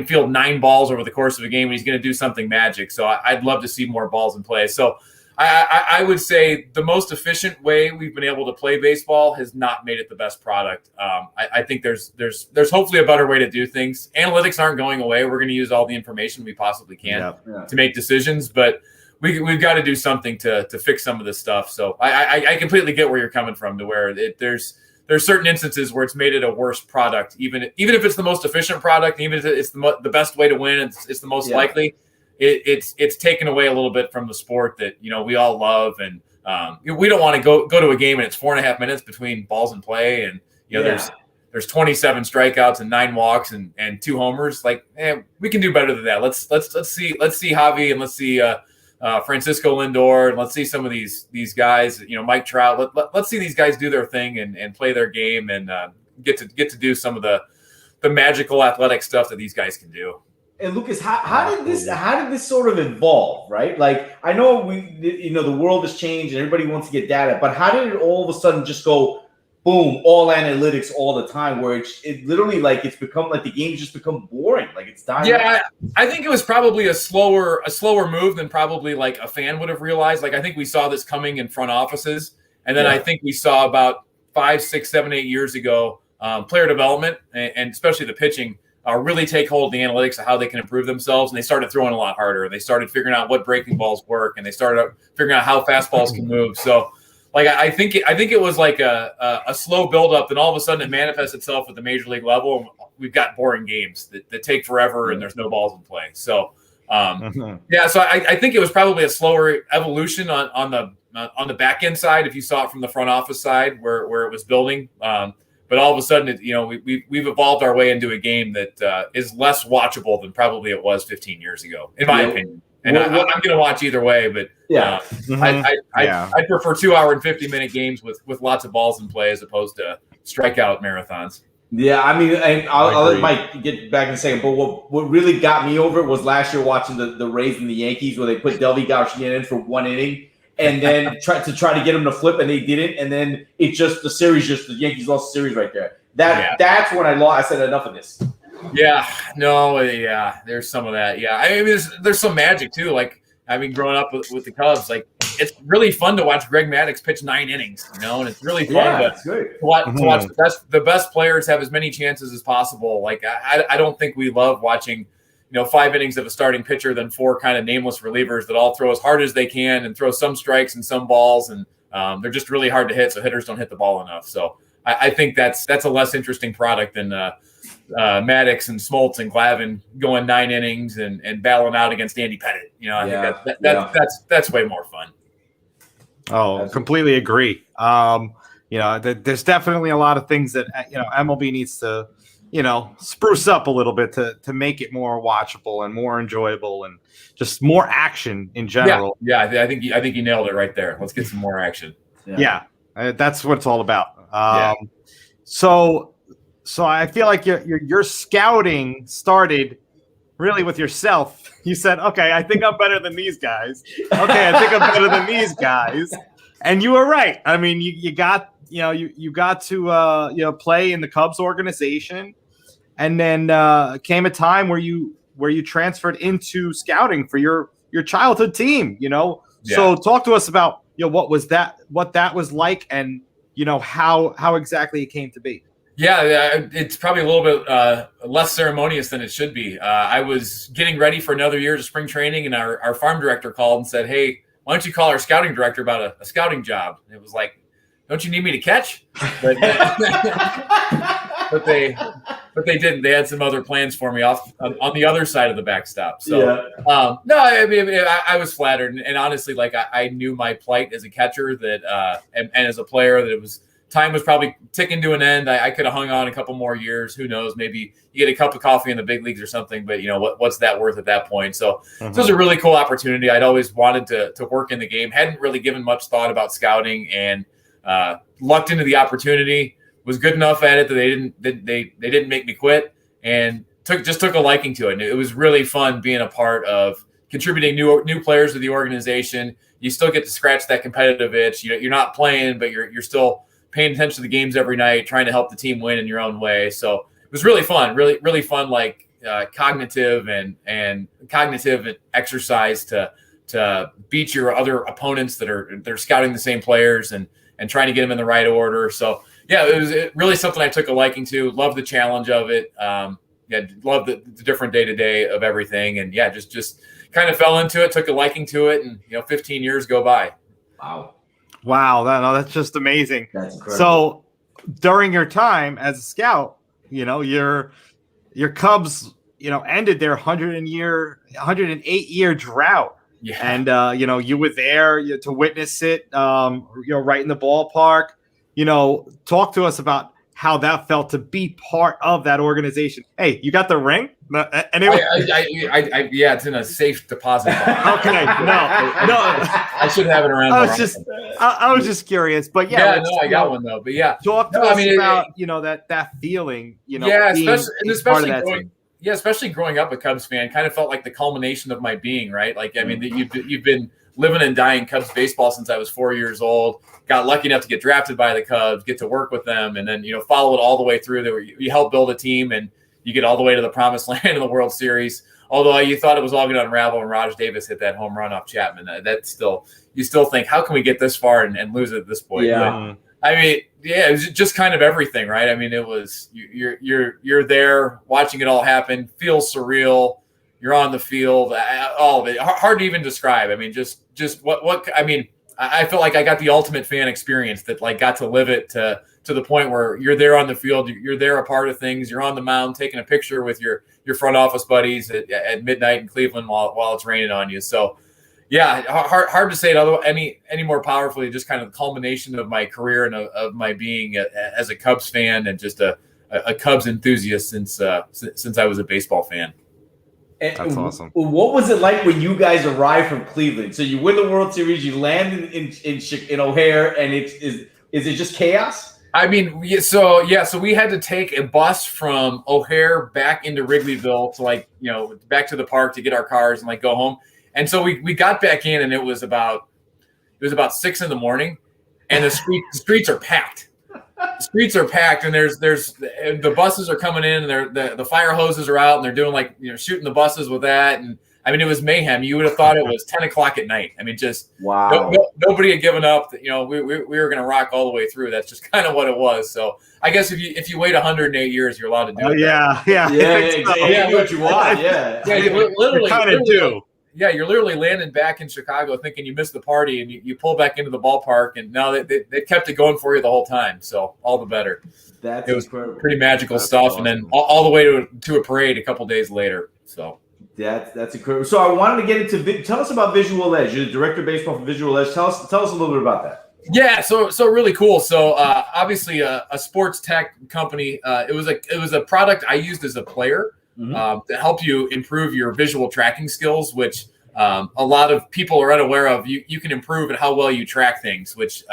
field 9 balls over the course of a game and he's going to do something magic. So I'd love to see more balls in play. So I would say the most efficient way we've been able to play baseball has not made it the best product. I think there's hopefully a better way to do things. Analytics aren't going away. We're going to use all the information we possibly can to make decisions, but we've got to do something to fix some of this stuff. So I completely get where you're coming from, to where there's certain instances where it's made it a worse product, even if it's the most efficient product, even if it's the best way to win, it's the most likely. It's taken away a little bit from the sport that we all love, and we don't want to go to a game and it's 4.5 minutes between balls in play, and there's 27 strikeouts and 9 walks and 2 homers. Like, we can do better than that. Let's see Javi, and let's see Francisco Lindor, and let's see some of these guys. Mike Trout. Let's see these guys do their thing and play their game, and get to do some of the magical athletic stuff that these guys can do. And Lucas, how did this sort of evolve, right? Like, I know the world has changed and everybody wants to get data, but how did it all of a sudden just go boom, all analytics all the time, where it literally, like, it's become like the game's just become boring, like it's dying? Yeah, I think it was probably a slower move than probably like a fan would have realized. Like, I think we saw this coming in front offices, and then I think we saw about 5, 6, 7, 8 years ago, player development and especially the pitching really take hold of the analytics of how they can improve themselves, and they started throwing a lot harder. They started figuring out what breaking balls work, and they started figuring out how fastballs can move. So, like, I think it was like a slow buildup, and all of a sudden it manifests itself at the major league level. We've got boring games that take forever, and there's no balls in play. So, so I think it was probably a slower evolution on the back end side, if you saw it from the front office side where it was building. But all of a sudden, we've evolved our way into a game that is less watchable than probably it was 15 years ago, in my opinion. And I'm going to watch either way, but I prefer 2 hour and 50-minute games with lots of balls in play as opposed to strikeout marathons. Yeah, I mean, I'll let Mike get back in a second. But what really got me over it was last year watching the Rays and the Yankees, where they put Delvey Garcia in for 1 inning. And then try to get them to flip, and they didn't. And then the Yankees lost the series right there. That's when I lost. I said, enough of this. There's some of that. Yeah, I mean, there's some magic too. Like, I mean, growing up with the Cubs, like, it's really fun to watch Greg Maddux pitch 9 innings, and it's really fun to watch the best players have as many chances as possible. Like, I don't think we love watching 5 innings of a starting pitcher, then 4 kind of nameless relievers that all throw as hard as they can and throw some strikes and some balls, and they're just really hard to hit, so hitters don't hit the ball enough. So I think that's a less interesting product than Maddox and Smoltz and Glavine going 9 innings and battling out against Andy Pettitte. I think that's way more fun. Oh, completely agree. There's definitely a lot of things that MLB needs to spruce up a little bit to make it more watchable and more enjoyable and just more action in general. Yeah, I think you nailed it right there. Let's get some more action. Yeah, that's what it's all about. So I feel like your scouting started really with yourself. You said, okay, I think I'm better than these guys. Okay, I think I'm better than these guys. And you were right. I mean, you got to play in the Cubs organization. And then came a time where you transferred into scouting for your childhood team, So talk to us about what that was like, and how exactly it came to be. Yeah, it's probably a little bit less ceremonious than it should be. I was getting ready for another year of spring training, and our farm director called and said, "Hey, why don't you call our scouting director about a scouting job?" And it was like, "Don't you need me to catch?" But but they didn't. They had some other plans for me off on the other side of the backstop. So no, I mean, I was flattered, and honestly, like, I knew my plight as a catcher that and as a player, that time was probably ticking to an end. I could have hung on a couple more years. Who knows? Maybe you get a cup of coffee in the big leagues or something. But what's that worth at that point? So this was a really cool opportunity. I'd always wanted to work in the game. Hadn't really given much thought about scouting, and lucked into the opportunity. Was good enough at it that they didn't make me quit, and took a liking to it. And it was really fun being a part of contributing new players to the organization. You still get to scratch that competitive itch. You're not playing, but you're still paying attention to the games every night, trying to help the team win in your own way. So it was really fun, really fun, like cognitive and cognitive exercise to to beat your other opponents they're scouting the same players and trying to get them in the right order. So yeah, it was really something I took a liking to. Love the challenge of it. Love the different day to day of everything, and just kind of fell into it, took a liking to it, and 15 years go by. Wow, that's just amazing. That's incredible. So during your time as a scout, your Cubs, ended their 108-year drought. Yeah. And you were there to witness it, right in the ballpark. Talk to us about how that felt to be part of that organization. Hey, you got the ring? Anyway. It's in a safe deposit box. Okay, no. I should have it around. I was just curious, but I got one though. But talk to us about that feeling. Especially growing up a Cubs fan, kind of felt like the culmination of my being, right? Like, I mean, you've been living and dying Cubs baseball since I was 4 years old. Got lucky enough to get drafted by the Cubs, get to work with them, and then follow it all the way through. You help build a team, and you get all the way to the promised land in the World Series. Although you thought it was all going to unravel when Raj Davis hit that home run off Chapman. You still think, how can we get this far and lose it at this point? Yeah. But, I mean, it was just kind of everything, right? I mean, it was you're there watching it all happen. Feels surreal. You're on the field, all of it. Hard to even describe. I mean, just what I mean. I felt like I got the ultimate fan experience that got to live it to the point where you're there on the field, you're there a part of things, you're on the mound taking a picture with your front office buddies at midnight in Cleveland while it's raining on you. So yeah, hard to say it any more powerfully, just kind of the culmination of my career and of my being as a Cubs fan and just a Cubs enthusiast since I was a baseball fan. That's awesome. What was it like when you guys arrived from Cleveland? So you win the World Series, you land in O'Hare, and is it just chaos? I mean, so we had to take a bus from O'Hare back into Wrigleyville to back to the park to get our cars and go home. And so we got back in, and it was about 6 a.m, and the streets are packed. The streets are packed, and there's the buses are coming in, and the fire hoses are out, and they're doing shooting the buses with that. And I mean, it was mayhem. You would have thought it was 10 o'clock at night. I mean, just wow. Nobody had given up. We were going to rock all the way through. That's just kind of what it was. So I guess if you wait 108 years, you're allowed to do it. Yeah. Do what you want. You literally kind of do. Yeah, you're literally landing back in Chicago thinking you missed the party, and you pull back into the ballpark, and now they kept it going for you the whole time. So all the better. It was incredible. Pretty magical stuff, awesome. And then all the way to a parade a couple days later. So that's incredible. So I wanted to get into tell us about Vizual Edge. You're the director of baseball for Vizual Edge. Tell us a little bit about that. Yeah, so really cool. So obviously a sports tech company. It was a product I used as a player. Mm-hmm. To help you improve your visual tracking skills, which a lot of people are unaware of. You can improve at how well you track things, which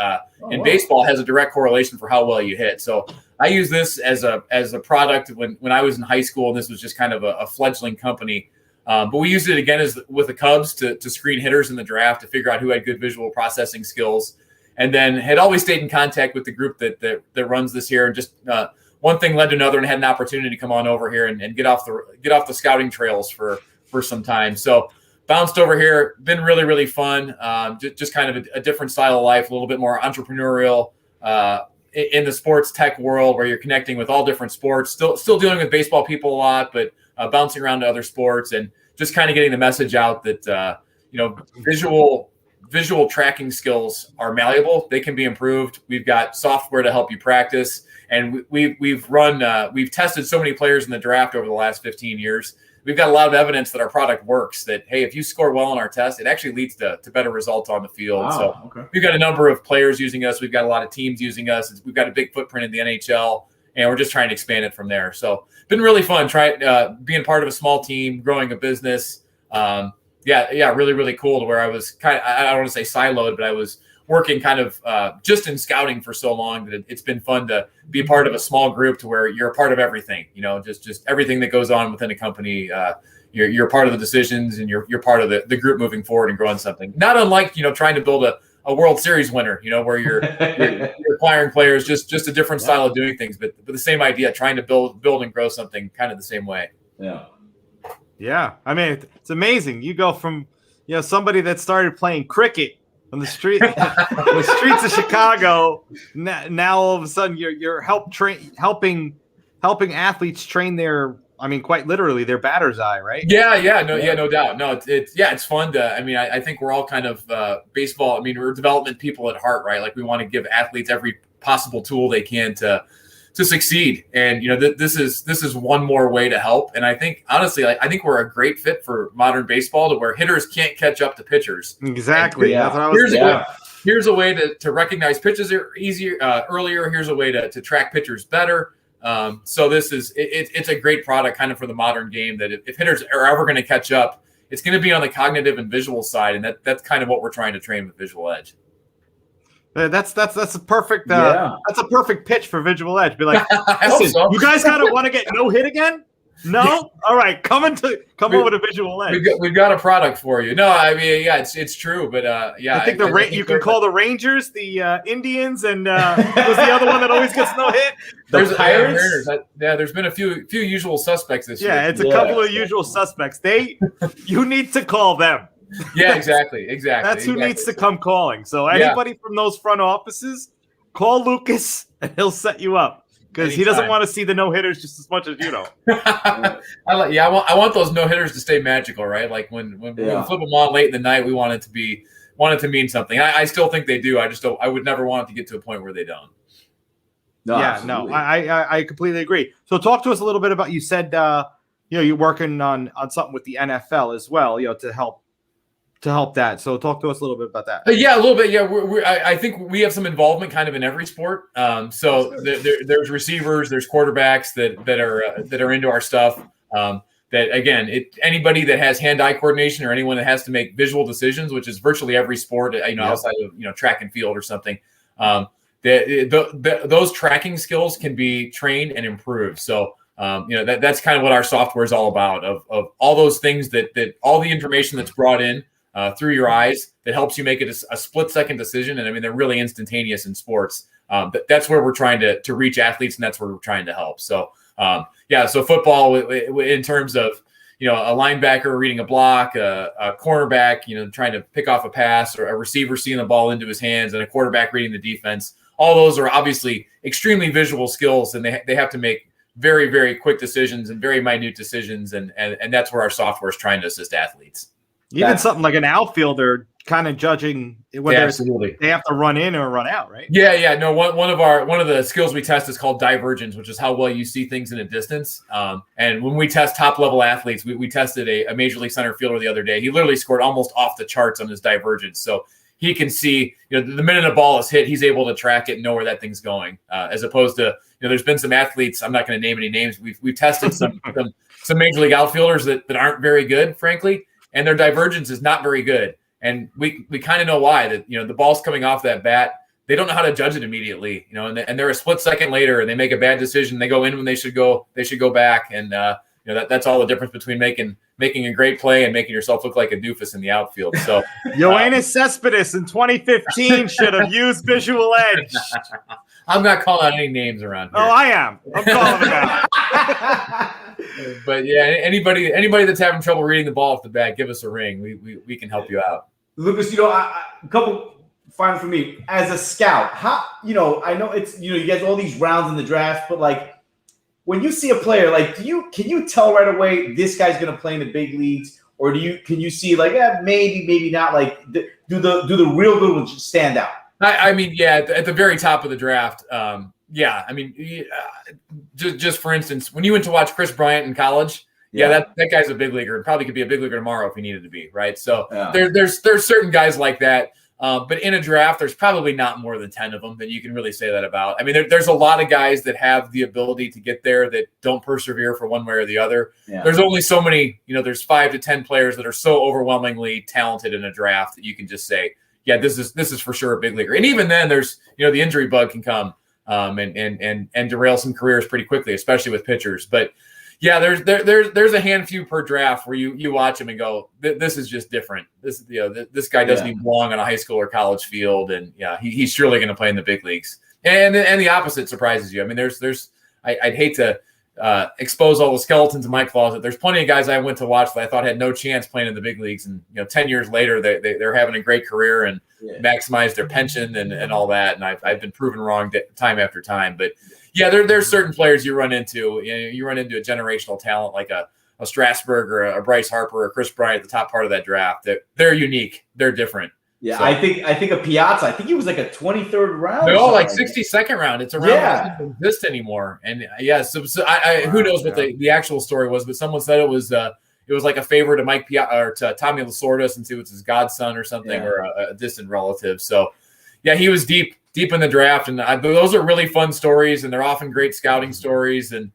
baseball has a direct correlation for how well you hit. So I use this as a product when I was in high school, and this was just kind of a fledgling company. But we used it again with the Cubs to screen hitters in the draft to figure out who had good visual processing skills, and then had always stayed in contact with the group that runs this here, and just one thing led to another, and had an opportunity to come on over here and get off the scouting trails for some time. So bounced over here, been really, really fun. Just kind of a different style of life, a little bit more entrepreneurial in the sports tech world, where you're connecting with all different sports, still dealing with baseball people a lot, but bouncing around to other sports, and just kind of getting the message out that visual tracking skills are malleable. They can be improved. We've got software to help you practice. And we've tested so many players in the draft over the last 15 years. We've got a lot of evidence that our product works, that, hey, if you score well on our test, it actually leads to better results on the field. Wow, okay. We've got a number of players using us. We've got a lot of teams using us. We've got a big footprint in the NHL, and we're just trying to expand it from there. So been really fun being part of a small team, growing a business. Really, really cool to where I was I don't want to say siloed, but I was working kind of just in scouting for so long that it's been fun to be a part of a small group to where you're a part of everything, just everything that goes on within a company. You're part of the decisions, and you're part of the group moving forward and growing something. Not unlike, trying to build a World Series winner, where you're acquiring players, just a different style of doing things, but the same idea, trying to build and grow something kind of the same way. Yeah. Yeah. I mean, it's amazing. You go from, somebody that started playing cricket on the street, the streets of Chicago. Now all of a sudden you're helping athletes train their, I mean, quite literally their batter's eye, right? No doubt. No, it's fun to. I mean, I think we're all kind of baseball. I mean, we're development people at heart, right? Like we want to give athletes every possible tool they can to succeed. And this is one more way to help. And I think honestly, I think we're a great fit for modern baseball, to where hitters can't catch up to pitchers. Exactly. That's what I was here's a way to recognize pitches earlier. Here's a way to track pitchers better. So this is it's a great product kind of for the modern game, that if hitters are ever going to catch up, it's going to be on the cognitive and visual side, and that's kind of what we're trying to train with Vizual Edge. That's a perfect that's a perfect pitch for Vizual Edge. Be like, listen, you guys want to get no hit again? No, all right, come over to Vizual Edge. We've got a product for you. No, I mean, it's true, but I think you can call the Rangers, the Indians, and who's the other one that always gets no hit? The Pirates. There's been a few usual suspects this year. Yeah, it's a couple of usual suspects. You need to call them. Yeah, exactly. That's who needs to come calling. So anybody from those front offices, call Lucas and he'll set you up, because he doesn't want to see the no hitters just as much as you know. I want those no hitters to stay magical, right? Like when we flip them on late in the night, we want it to mean something. I still think they do. I would never want it to get to a point where they don't. I completely agree. So talk to us a little bit about, you said you're working on something with the NFL as well, to help that. So talk to us a little bit about that. Yeah, a little bit. Yeah, I think we have some involvement kind of in every sport. So there's receivers, there's quarterbacks that are into our stuff. That again, anybody that has hand-eye coordination, or anyone that has to make visual decisions, which is virtually every sport, outside of track and field or something. Those tracking skills can be trained and improved. So that's kind of what our software is all about. Of all those things that all the information that's brought in through your eyes that helps you make it a split-second decision. And I mean, they're really instantaneous in sports. That's where we're trying to reach athletes, and that's where we're trying to help. So so football in terms of a linebacker reading a block, a cornerback trying to pick off a pass, or a receiver seeing the ball into his hands, and a quarterback reading the defense. All those are obviously extremely visual skills, and they have to make very, very quick decisions and very minute decisions, and that's where our software is trying to assist athletes. Even something like an outfielder, kind of judging whether they have to run in or run out, right? Yeah. No, one of the skills we test is called divergence, which is how well you see things in a distance. And when we test top level athletes, we tested a major league center fielder the other day. He literally scored almost off the charts on his divergence. So he can see, the minute a ball is hit, he's able to track it and know where that thing's going. As opposed to, there's been some athletes, I'm not going to name any names. We've tested some major league outfielders that aren't very good, frankly, and their divergence is not very good. And we kind of know why. That the ball's coming off that bat, they don't know how to judge it immediately. And they're a split second later, and they make a bad decision. They go in when they should go back, and that's all the difference between making a great play and making yourself look like a doofus in the outfield. So Yoenis Cespedes in 2015 should have used Vizual Edge. I'm not calling out any names around here. Oh, I am. I'm calling them out. But yeah, anybody that's having trouble reading the ball off the bat, give us a ring. We can help you out. Lucas, a couple final for me as a scout. How I know it's you guys all these rounds in the draft, but like when you see a player, like can you tell right away this guy's going to play in the big leagues, or can you see like maybe not, like do the real good ones stand out? I mean, at the very top of the draft. I mean, just for instance, when you went to watch Chris Bryant in college, that guy's a big leaguer, and probably could be a big leaguer tomorrow if he needed to be, right? So there's certain guys like that. But in a draft, there's probably not more than 10 of them that you can really say that about. I mean, there's a lot of guys that have the ability to get there that don't persevere for one way or the other. Yeah. There's only so many, there's 5 to 10 players that are so overwhelmingly talented in a draft that you can just say, this is for sure a big leaguer. And even then there's, the injury bug can come and derail some careers pretty quickly, especially with pitchers. But there's a handful per draft where you watch him and go, this is just different. This guy doesn't even belong on a high school or college field, and he's surely going to play in the big leagues. And the opposite surprises you. I mean, I'd hate to expose all the skeletons in my closet. There's plenty of guys I went to watch that I thought had no chance playing in the big leagues, and 10 years later they're having a great career and maximize their pension and all that. And I've been proven wrong time after time. But yeah, there's certain players you run into. You run into a generational talent like a Strasburg or a Bryce Harper or Chris Bryant at the top part of that draft. They're unique. They're different. Yeah, so, I think a Piazza. I think he was like a 23rd round. No, like 62nd round. It's a round that doesn't exist anymore. And so who knows what the actual story was? But someone said it was like a favor to Mike Piazza or to Tommy Lasorda, since he was his godson or something, or a distant relative. So yeah, he was deep in the draft, and those are really fun stories, and they're often great scouting stories, and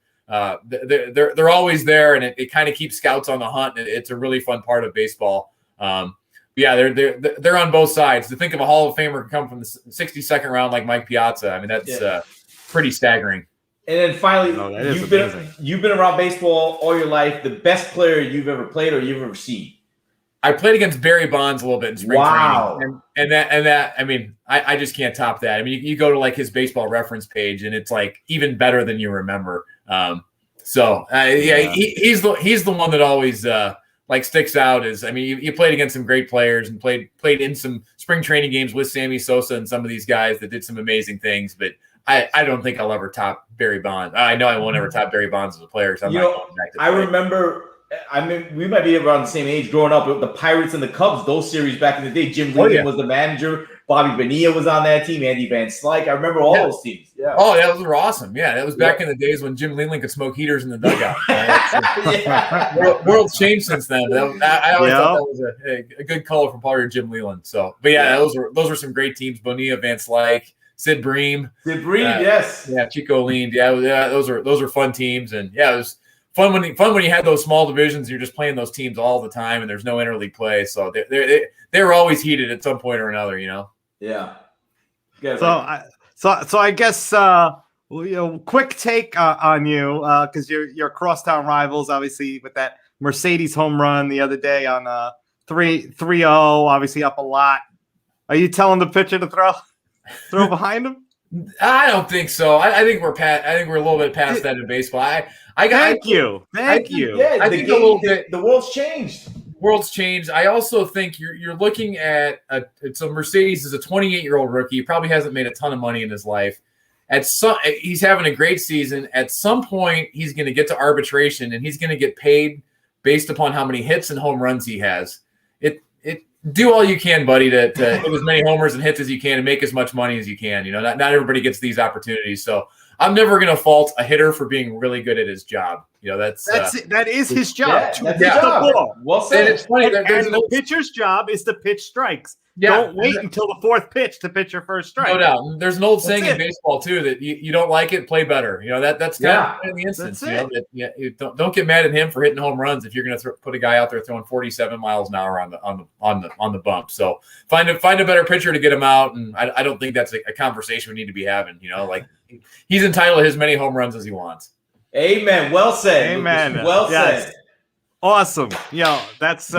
they're always there, and it kind of keeps scouts on the hunt. And it's a really fun part of baseball. Yeah, they're on both sides. To think of a Hall of Famer come from the 62nd round like Mike Piazza, I mean, that's pretty staggering. And then finally, you've been around baseball all your life. The best player you've ever played or you've ever seen? I played against Barry Bonds a little bit in spring training, and that I mean, I just can't top that. I mean, you go to like his baseball reference page, and it's like even better than you remember. He's the one that always sticks out. Is, I mean, you played against some great players and played in some spring training games with Sammy Sosa and some of these guys that did some amazing things, but I don't think I'll ever top Barry Bonds. I know I won't ever top Barry Bonds as a player. So I'm not going back to I remember. I mean, we might be around the same age growing up with the Pirates and the Cubs, those series back in the day. Jim Leland was the manager. Bobby Bonilla was on that team. Andy Van Slyke. I remember all those teams. Yeah. Oh, that was awesome. Yeah, that was back in the days when Jim Leland could smoke heaters in the dugout. World's changed since then. I always thought that was a good color from player Jim Leland. So, but those were some great teams. Bonilla, Van Slyke, Sid Bream. Yes. Yeah, Chico Lean. Yeah, those are fun teams, and it was fun when you had those small divisions. You're just playing those teams all the time, and there's no interleague play, so they were always heated at some point or another. Yeah. So I guess quick take on you because you're crosstown rivals, obviously, with that Mercedes home run the other day on 3-0, obviously up a lot. Are you telling the pitcher to throw behind him? I don't think so. I think we're a little bit past that in baseball. Thank you. Yeah, I think a little bit. The world's changed. I also think you're looking at so Mercedes is a 28-year-old rookie. He probably hasn't made a ton of money in his life. He's having a great season. At some point, he's going to get to arbitration, and he's going to get paid based upon how many hits and home runs he has. Do all you can, buddy, to hit as many homers and hits as you can and make as much money as you can. Not everybody gets these opportunities. So I'm never going to fault a hitter for being really good at his job. That is his job. To hit the ball. Well said. And it's funny. The pitcher's job is to pitch strikes. Don't wait until the fourth pitch to pitch your first strike. No doubt. There's an old saying in baseball too that you don't like it, play better. That's kind of the instance. Don't get mad at him for hitting home runs if you're going to put a guy out there throwing 47 miles an hour on the bump. So find a better pitcher to get him out, and I don't think that's a conversation we need to be having. He's entitled to as many home runs as he wants. Amen. Well said. Amen. Well said. Awesome. That's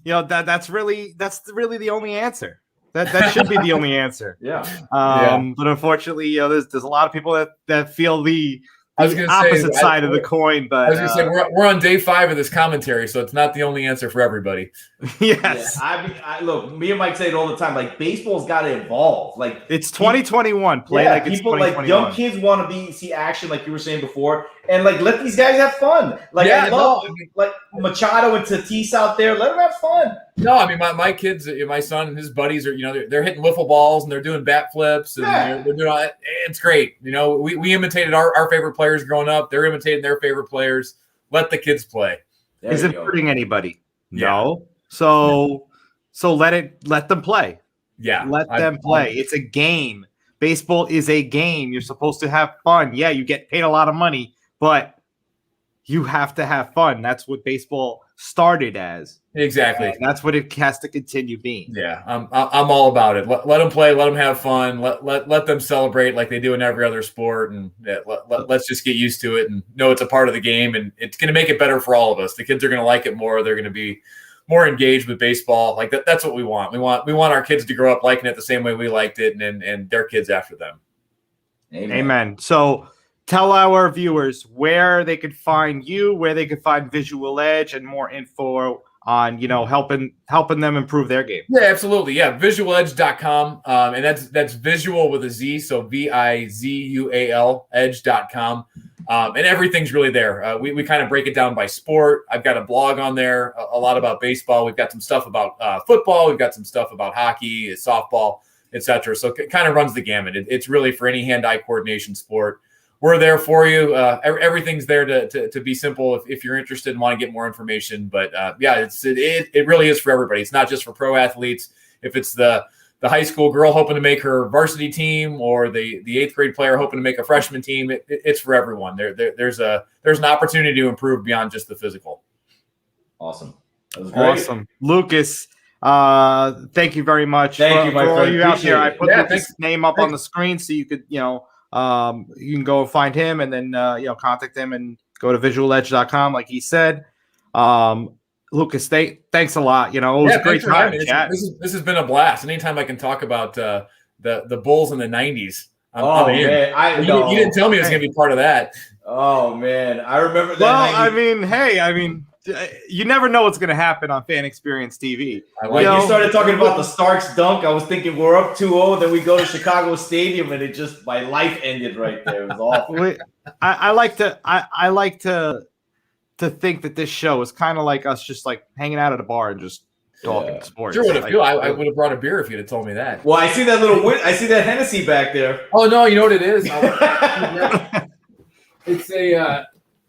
that's really the only answer. That should be the only answer. But unfortunately, there's a lot of people that feel the opposite side of the coin. But I was going to say we're on day 5 of this commentary, so it's not the only answer for everybody. Yes. Yeah, look, me and Mike say it all the time. Like, baseball's got to evolve. Like, it's 2021. Play like it's 2021. Like young kids want to see action, like you were saying before, and like let these guys have fun. Like I love like Machado and Tatis out there. Let them have fun. No, I mean my kids, my son and his buddies are they're hitting wiffle balls and they're doing bat flips and they're doing all that. It's great. We imitated our favorite players growing up. They're imitating their favorite players. Let the kids play. Is it hurting anybody? No. So let them play. Yeah. Let them play. It's a game. Baseball is a game. You're supposed to have fun. Yeah, you get paid a lot of money, but you have to have fun. That's what baseball started as. Exactly. And that's what it has to continue being. Yeah, I'm all about it. Let them play. Let them have fun. Let them celebrate like they do in every other sport. And let's just get used to it and know it's a part of the game. And it's going to make it better for all of us. The kids are going to like it more. They're going to be more engaged with baseball. Like that's what we want. We want our kids to grow up liking it the same way we liked it, and their kids after them. Amen. So tell our viewers where they could find you, where they could find Vizual Edge, and more info on helping them improve their game. Yeah, absolutely. Yeah, visualedge.com. And that's visual with a Z, so VIZUAL edge.com. And everything's really there. We kind of break it down by sport. I've got a blog on there, a lot about baseball. We've got some stuff about football. We've got some stuff about hockey, softball, etc. So it kind of runs the gamut. It's really for any hand-eye coordination sport. We're there for you. Everything's there to be simple if you're interested and want to get more information. But it really is for everybody. It's not just for pro athletes. If it's the high school girl hoping to make her varsity team or the 8th grade player hoping to make a freshman team, it's for everyone. There's an opportunity to improve beyond just the physical. Awesome. That was great. Awesome. Lucas, thank you very much. Thank you, my for all friend. you out there. I put Yeah, his name up on the screen so you could, you can go find him and then, contact him and go to visualedge.com, like he said. Lucas, thanks a lot. It was a great time. This has been a blast. Anytime I can talk about the Bulls in the 90s. I'm in. Man, you didn't tell me it was going to be part of that. Oh, man. I remember that. Well, you never know what's going to happen on Fan Experience TV. You started talking about the Starks dunk. I was thinking we're up 2-0, then we go to Chicago Stadium, and my life ended right there. It was awful. I like to think that this show is kind of like us just like hanging out at a bar and just talking sports. Sure would have feel. I would have brought a beer if you'd have told me that. Well, I see that I see that Hennessy back there. Oh no, you know what it is? It's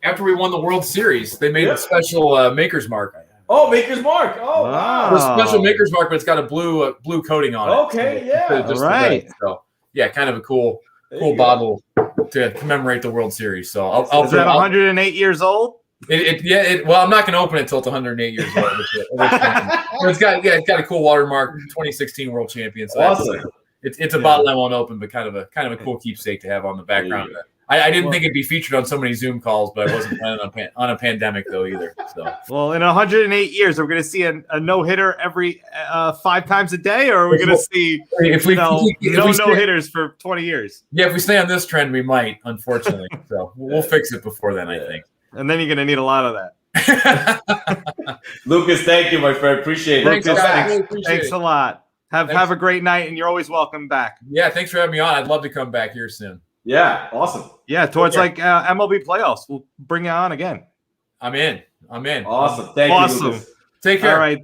after we won the World Series, they made a special Maker's Mark. Oh, Maker's Mark. Oh, wow. A special Maker's Mark, but it's got a blue coating on it. Okay, yeah. All right. So, yeah, kind of a cool bottle to commemorate the World Series. So I'll is that 108 years old? Well, I'm not going to open it until it's 108 years old. It's got a cool watermark, 2016 World Champion. So awesome. It's a bottle I won't open, but kind of a cool keepsake to have on the background. I didn't think it'd be featured on so many Zoom calls, but I wasn't planning on a pandemic though either. So, well, in 108 years, are we going to see a no hitter every 5 times a day, or are we going to see no hitters for 20 years? Yeah, if we stay on this trend, we might. Unfortunately, so we'll fix it before then. I think. And then you're going to need a lot of that. Lucas, thank you, my friend. Appreciate it. Thanks a lot. Have a great night, and you're always welcome back. Yeah, thanks for having me on. I'd love to come back here soon. Yeah, awesome. Yeah, towards MLB playoffs, we'll bring you on again. I'm in. Awesome. Thank you, Lucas. Take care. All right,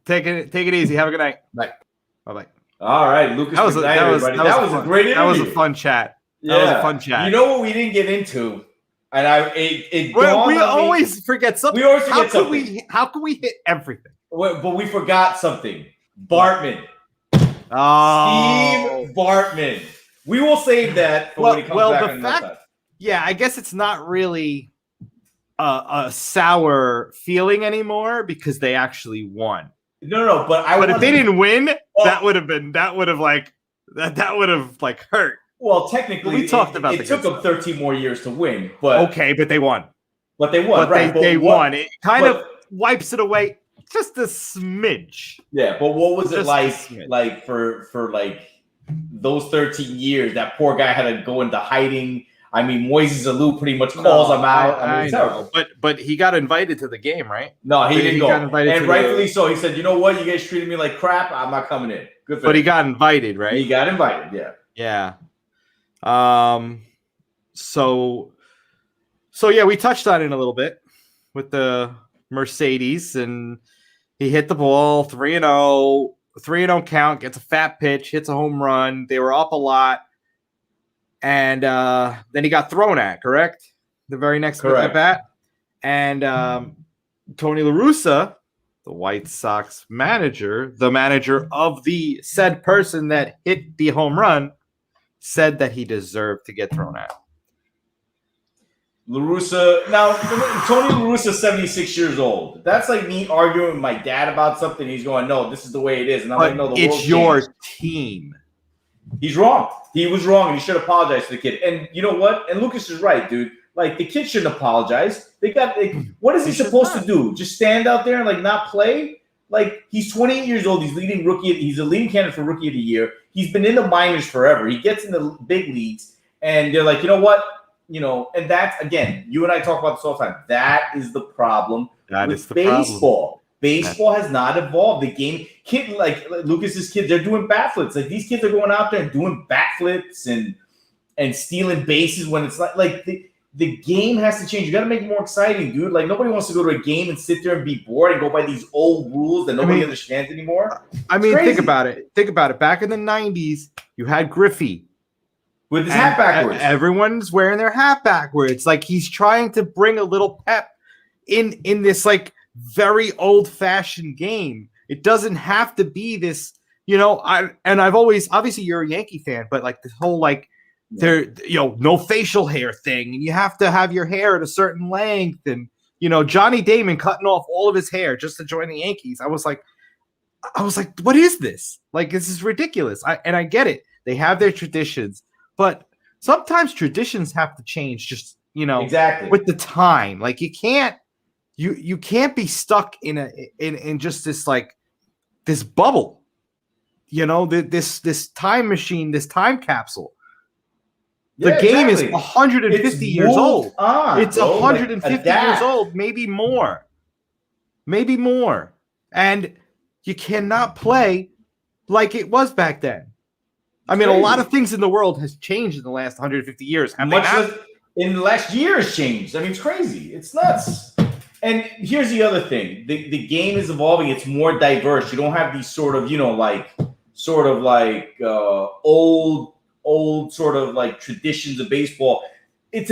take it easy. Have a good night. Bye. Bye. All right, Lucas. That was a great interview. That was a fun chat. Yeah. That was a fun chat. You know what we didn't get into? And we always forget something. We always forget something. How can we hit everything? But we forgot something. Bartman. Oh. Steve Bartman. We will save that for when he comes back on the time. Yeah, I guess it's not really a sour feeling anymore because they actually won. No, but if they didn't win, that would have hurt. Well, technically, we talked about it took them 13 more years to win, but okay, but they won. But they won, right? They won. It kind of wipes it away just a smidge. Yeah, but what was it like for those 13 years? That poor guy had to go into hiding. I mean, Moises Alou pretty much calls him out. I know. But he got invited to the game, right? No, he didn't go. And rightfully so. He said, "You know what? You guys treated me like crap. I'm not coming in." Good for him. But he got invited, right? He got invited. Yeah. Yeah. So yeah, we touched on it a little bit with the Mercedes, and he hit the ball 3-0 count, gets a fat pitch, hits a home run. They were up a lot, and then he got thrown at. Correct, the very next at bat, and Tony La Russa, the White Sox manager, the manager of the said person that hit the home run, said that he deserved to get thrown out. La Russa, now Tony La Russa, 76 years old. That's like me arguing with my dad about something. He's going, "No, this is the way it is," and I'm like, "No, it's your team." He's wrong. He was wrong, and he should apologize to the kid. And you know what? And Lucas is right, dude. Like, the kid shouldn't apologize. What is he supposed to do? Just stand out there and not play? Like, he's 28 years old. He's a leading candidate for Rookie of the Year. He's been in the minors forever. He gets in the big leagues, and they're like, "You know what? and that's, again, you and I talk about this all the time. That is the problem with baseball. Baseball has not evolved. The game, like Lucas's kids, they're doing backflips. Like these kids are going out there and doing backflips and stealing bases when it's not like the game has to change. You got to make it more exciting, dude. Like nobody wants to go to a game and sit there and be bored and go by these old rules that nobody understands anymore. Think about it. Back in the 90s, you had Griffey with his hat backwards. Everyone's wearing their hat backwards. Like he's trying to bring a little pep in this like very old-fashioned game. It doesn't have to be this, I've always, obviously you're a Yankee fan, but like this whole like no facial hair thing, and you have to have your hair at a certain length, and Johnny Damon cutting off all of his hair just to join the Yankees. I was like, what is this? Like, this is ridiculous. I get it. They have their traditions, but sometimes traditions have to change just, exactly with the time. Like you can't be stuck in just this like this bubble, this time machine, this time capsule. The game is 150 years old. It's 150 years old, maybe more. And you cannot play like it was back then. I mean, a lot of things in the world has changed in the last 150 years. In the last year has changed. I mean, it's crazy. It's nuts. And here's the other thing. The game is evolving. It's more diverse. You don't have these sort of, old sort of like traditions of baseball. It's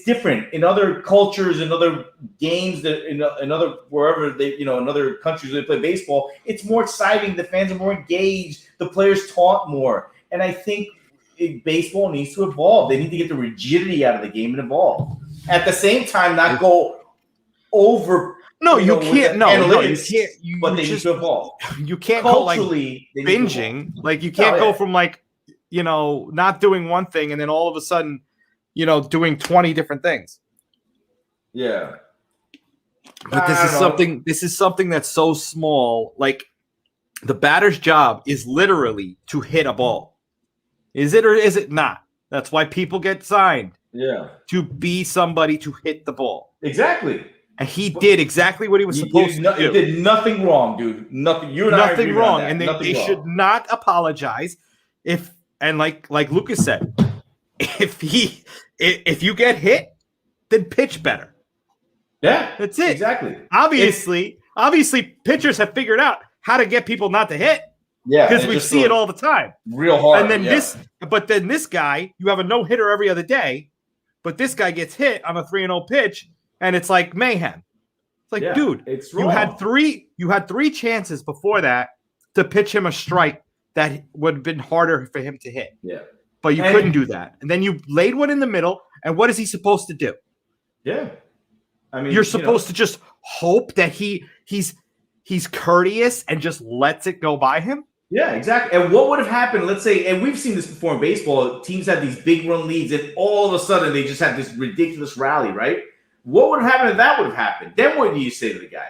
different in other cultures, in other games, that in other wherever they, in other countries where they play baseball. It's more exciting. The fans are more engaged. The players taunt more. And I think baseball needs to evolve. They need to get the rigidity out of the game and evolve. At the same time, not go over. No, you can't. No, you can't. But they need to evolve. You can't go like binging. Like you can't go from like, not doing one thing and then all of a sudden, doing 20 different things. Yeah. But this is something that's so small. Like the batter's job is literally to hit a ball. Is it or is it not? That's why people get signed. Yeah. To be somebody to hit the ball. Exactly. And he did exactly what he was supposed to do. He did nothing wrong, dude. Nothing. You and I agree wrong. on that. And Nothing they wrong. should not apologize and like Lucas said, if you get hit, then pitch better. Yeah, that's it. Exactly. Obviously, pitchers have figured out how to get people not to hit. Yeah, because we see it all the time, real hard. And then this guy, you have a no hitter every other day, but this guy gets hit on a 3-0 pitch, and it's like mayhem. It's like, dude, it's wrong. You had three chances before that to pitch him a strike that would have been harder for him to hit. Yeah. But you couldn't do that. And then you laid one in the middle, and what is he supposed to do? Yeah. I mean, you're supposed to just hope that he's courteous and just lets it go by him? Yeah, exactly. And what would have happened, let's say, and we've seen this before in baseball, teams have these big run leads, and all of a sudden they just have this ridiculous rally, right? What would have happened if that would have happened? Then what do you say to the guy?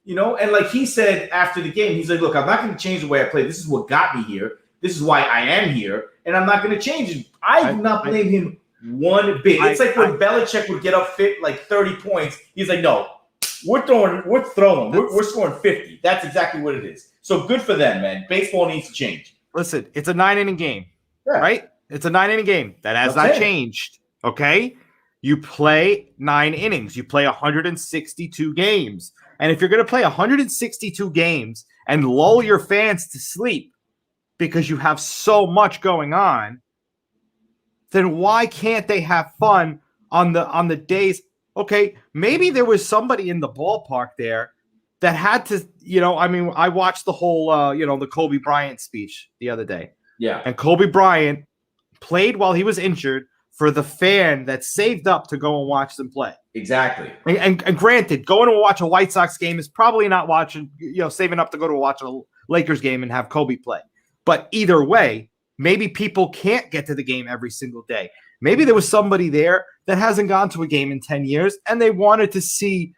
And like he said after the game, he's like, look, I'm not going to change the way I play. This is what got me here. This is why I am here, and I'm not going to change it. I do not blame him one bit. It's like when Belichick would get up fit like 30 points. He's like, no, we're throwing. We're scoring 50. That's exactly what it is. So good for them, man. Baseball needs to change. Listen, it's a 9-inning game, right? It's a 9-inning game. That has not changed, okay? You play 9 innings. You play 162 games. And if you're going to play 162 games and lull your fans to sleep because you have so much going on, then why can't they have fun on the days? Okay, maybe there was somebody in the ballpark there that had to, I watched the whole, the Kobe Bryant speech the other day. Yeah. And Kobe Bryant played while he was injured for the fan that saved up to go and watch them play. Exactly. And granted, going to watch a White Sox game is probably not saving up to go to watch a Lakers game and have Kobe play. But either way, maybe people can't get to the game every single day. Maybe there was somebody there that hasn't gone to a game in 10 years and they wanted to see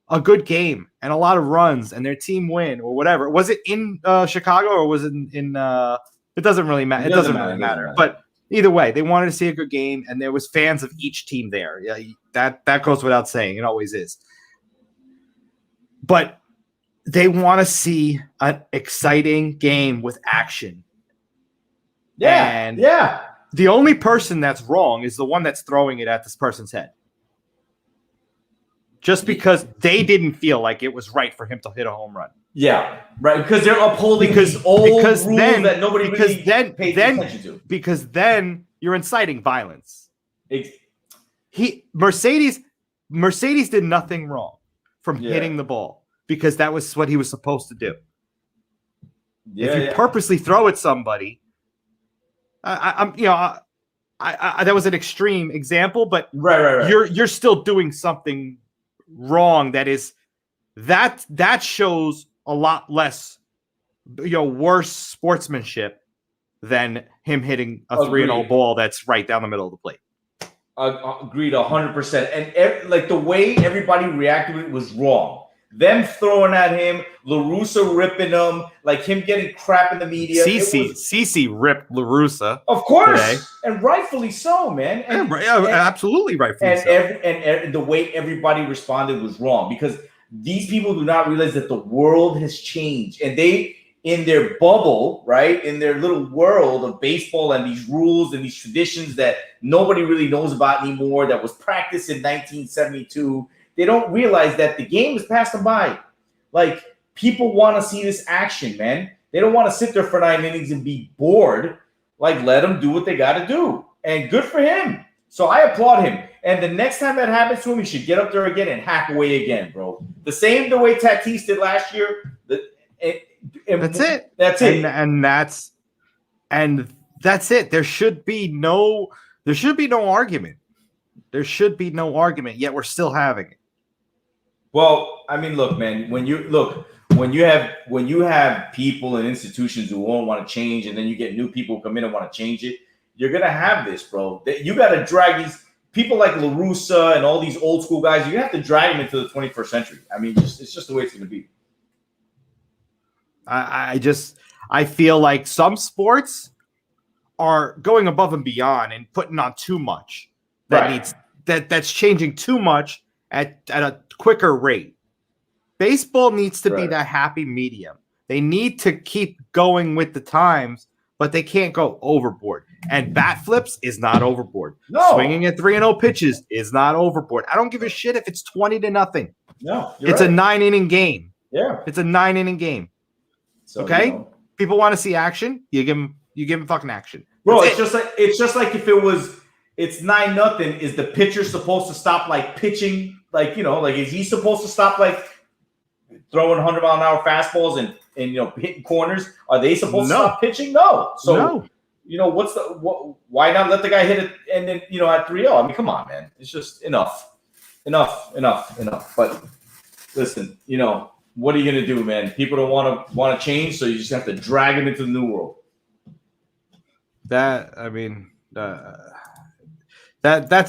a good game and a lot of runs and their team win or whatever. Was it in Chicago or was it in it doesn't really matter. It doesn't really matter. But either way, they wanted to see a good game, and there was fans of each team there. Yeah, that goes without saying. It always is. But they want to see an exciting game with action. Yeah, and yeah. The only person that's wrong is the one that's throwing it at this person's head. Just because they didn't feel like it was right for him to hit a home run. Yeah, right. Because they're upholding these old rules that nobody really pays attention to. Because then you're inciting violence. Mercedes did nothing wrong from hitting the ball because that was what he was supposed to do. Yeah, if you purposely throw at somebody, that was an extreme example, but right. You're still doing something wrong. That shows a lot less, worse sportsmanship than him hitting a 3-0 ball that's right down the middle of the plate. Agreed 100%. And like the way everybody reacted to it was wrong. Them throwing at him, La Russa ripping him, like him getting crap in the media. CC ripped La Russa. Of course. Today. And rightfully so, man. Absolutely rightfully so. And the way everybody responded was wrong because these people do not realize that the world has changed. And they, in their bubble, right, in their little world of baseball and these rules and these traditions that nobody really knows about anymore, that was practiced in 1972, they don't realize that the game is passed them by. Like, people want to see this action, man. They don't want to sit there for 9 innings and be bored. Like, let them do what they got to do. And good for him. So I applaud him. And the next time that happens to him, he should get up there again and hack away again, bro. The way Tatis did last year. That's it. That's it. And that's it. There should be no argument. There should be no argument, yet we're still having it. Well, I mean, look, man, when you have people and institutions who won't want to change, and then you get new people who come in and want to change it, you're gonna have this, bro. You got to drag these people like La Russa and all these old school guys. You have to drag them into the 21st century. I mean, it's just the way it's gonna be. I feel like some sports are going above and beyond and putting on too much. That's changing too much at a quicker rate. Baseball needs to be that happy medium. They need to keep going with the times, but they can't go overboard. And bat flips is not overboard. No. Swinging at 3-0 pitches is not overboard. I don't give a shit if it's 20-0. No, it's a 9-inning game. Yeah, it's a 9-inning game. So, okay, people want to see action. You give them fucking action, bro. It's just like if it's 9-0. Is the pitcher supposed to stop like pitching? Like, is he supposed to stop like throwing 100-mile-an-hour fastballs and hitting corners? Are they supposed to stop pitching? No. So why not let the guy hit it and then at 3-0? I mean, come on, man. It's just enough. But listen, what are you gonna do, man? People don't want to change, so you just have to drag them into the new world. That's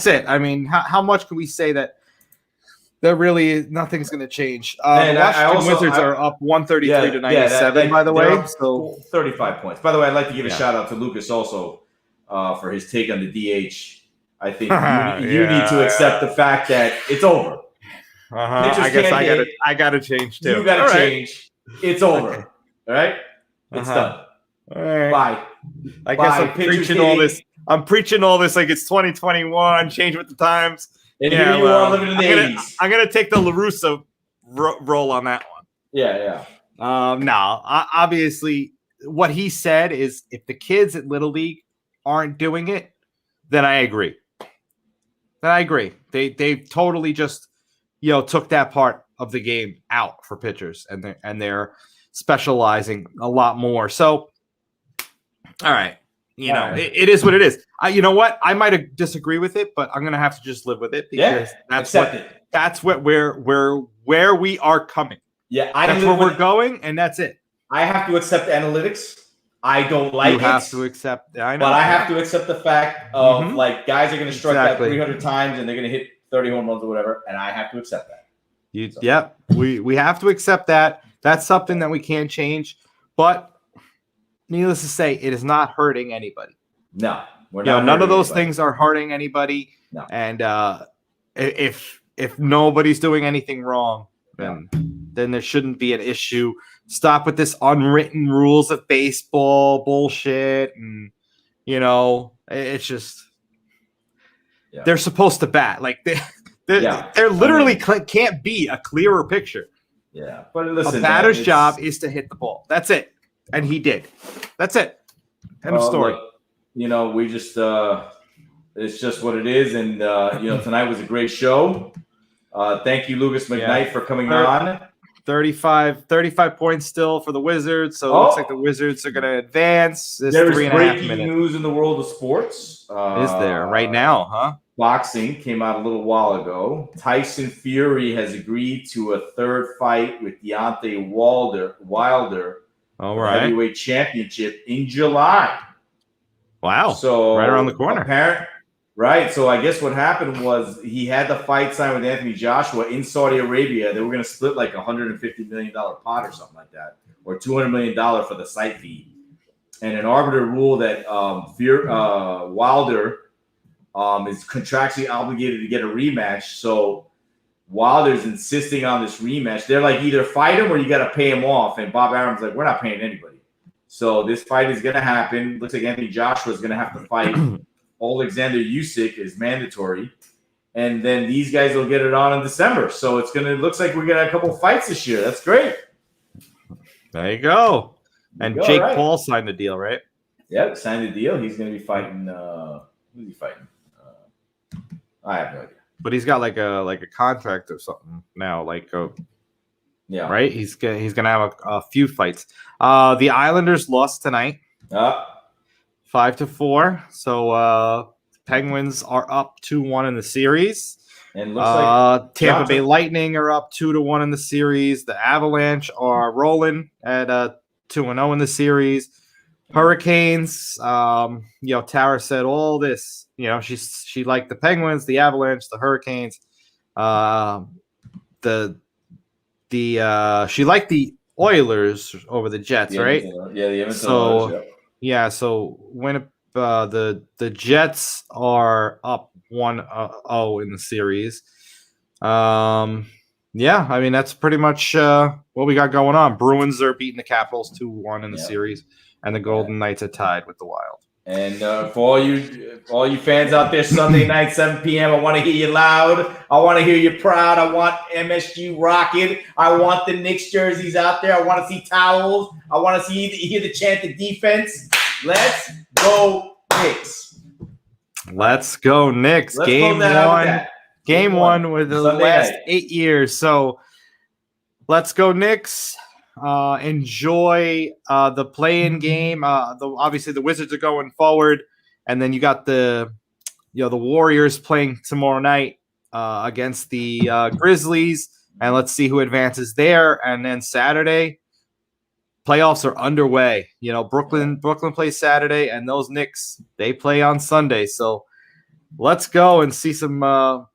it. I mean, how much can we say that really nothing's going to change? The Washington Wizards are up 133 to 97, by the way. So 35 points. By the way, I'd like to give a shout out to Lucas also for his take on the DH. I think you need to accept the fact that it's over. I guess I gotta change too. You gotta change. It's over. Okay. All right? It's done. All right. Bye. I guess I'm preaching all this. I'm preaching all this like it's 2021. Change with the times. And here you are living in the 80s. I'm gonna take the La Russa role on that one. Yeah. Obviously, what he said is if the kids at Little League aren't doing it, then I agree. They totally just took that part of the game out for pitchers, and they're specializing a lot more. So, all right. It is what it is. You know what? I might disagree with it, but I'm gonna have to just live with it because that's where we are coming. Yeah, that's where we're going, and that's it. I have to accept analytics. I don't like it. You have to accept. I know, but I have to accept the fact of like guys are gonna strike that 300 times and they're gonna hit 30 home runs or whatever, and I have to accept that. We have to accept that. That's something that we can't change, but. Needless to say, it is not hurting anybody. No. We're You know, not none of hurting those anybody. things are hurting anybody. No. And if nobody's doing anything wrong, then there shouldn't be an issue. Stop with this unwritten rules of baseball bullshit, and you know, it's just they're supposed to bat. Like there literally can't be a clearer picture. Yeah, but listen, a batter's job is to hit the ball. That's it, and he did. That's it. End of story. Look, you know, we just it's just what it is, and you know, tonight was a great show. Thank you, Lukas McKnight, for coming on. 35 points still for the Wizards, so it looks like the Wizards are going to advance. There's 3.5 breaking minutes. news in the world of sports. Is there right now, huh? Boxing came out a little while ago. Tyson Fury has agreed to a third fight with Deontay Wilder All for the right. heavyweight championship in July. Wow. So right around the corner. Right. So I guess what happened was he had the fight signed with Anthony Joshua in Saudi Arabia. They were going to split like $150 million pot or something like that, or $200 million for the site fee. And an arbiter ruled that Wilder is contractually obligated to get a rematch. So Wilder's insisting on this rematch. They're like, either fight him or you got to pay him off. And Bob Arum's like, we're not paying anybody. So this fight is going to happen. Looks like Anthony Joshua is going to have to fight Alexander Usyk is mandatory, and then these guys will get it on in December. So looks like we're gonna have a couple fights this year. That's great. There you go. And Jake Paul signed the deal, right? Yep, signed the deal. He's gonna be fighting. Who's he fighting? I have no idea. But he's got like a contract or something now, right? He's gonna have a few fights. The Islanders lost tonight. 5-4. So Penguins are up 2-1 in the series. And looks like Tampa Bay Lightning are up 2-1 in the series. The Avalanche are rolling at 2-0 in the series. Hurricanes, Tara said all this. She liked the Penguins, the Avalanche, the Hurricanes. She liked the Oilers over the Jets, right? Yeah, the Edmonton Oilers. Yeah, so when the Jets are up 1-0 in the series. I mean, that's pretty much what we got going on. Bruins are beating the Capitals 2-1 in the series, and the Golden Knights are tied with the Wild. And for all you fans out there, Sunday night, 7 p.m., I want to hear you loud. I want to hear you proud. I want MSG rocking. I want the Knicks jerseys out there. I want to see towels. I want to hear the chant of defense. Let's go Knicks. Let's go Knicks. Game one with the last 8 years. So let's go Knicks. Enjoy the play-in game. Obviously the Wizards are going forward, and then you got the Warriors playing tomorrow night against the Grizzlies, and let's see who advances there. And then Saturday, playoffs are underway. Brooklyn plays Saturday, and those Knicks, they play on Sunday. So let's go and see some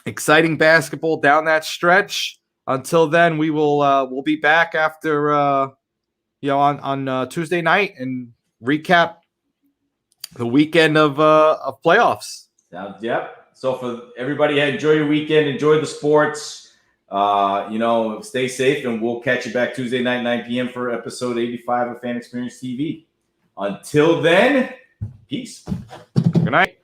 exciting basketball down that stretch. Until then, we'll be back after on Tuesday night and recap the weekend of playoffs. Yep. So for everybody, enjoy your weekend, enjoy the sports. Stay safe, and we'll catch you back Tuesday night, 9 p.m. for episode 85 of Fan Experience TV. Until then, peace. Good night.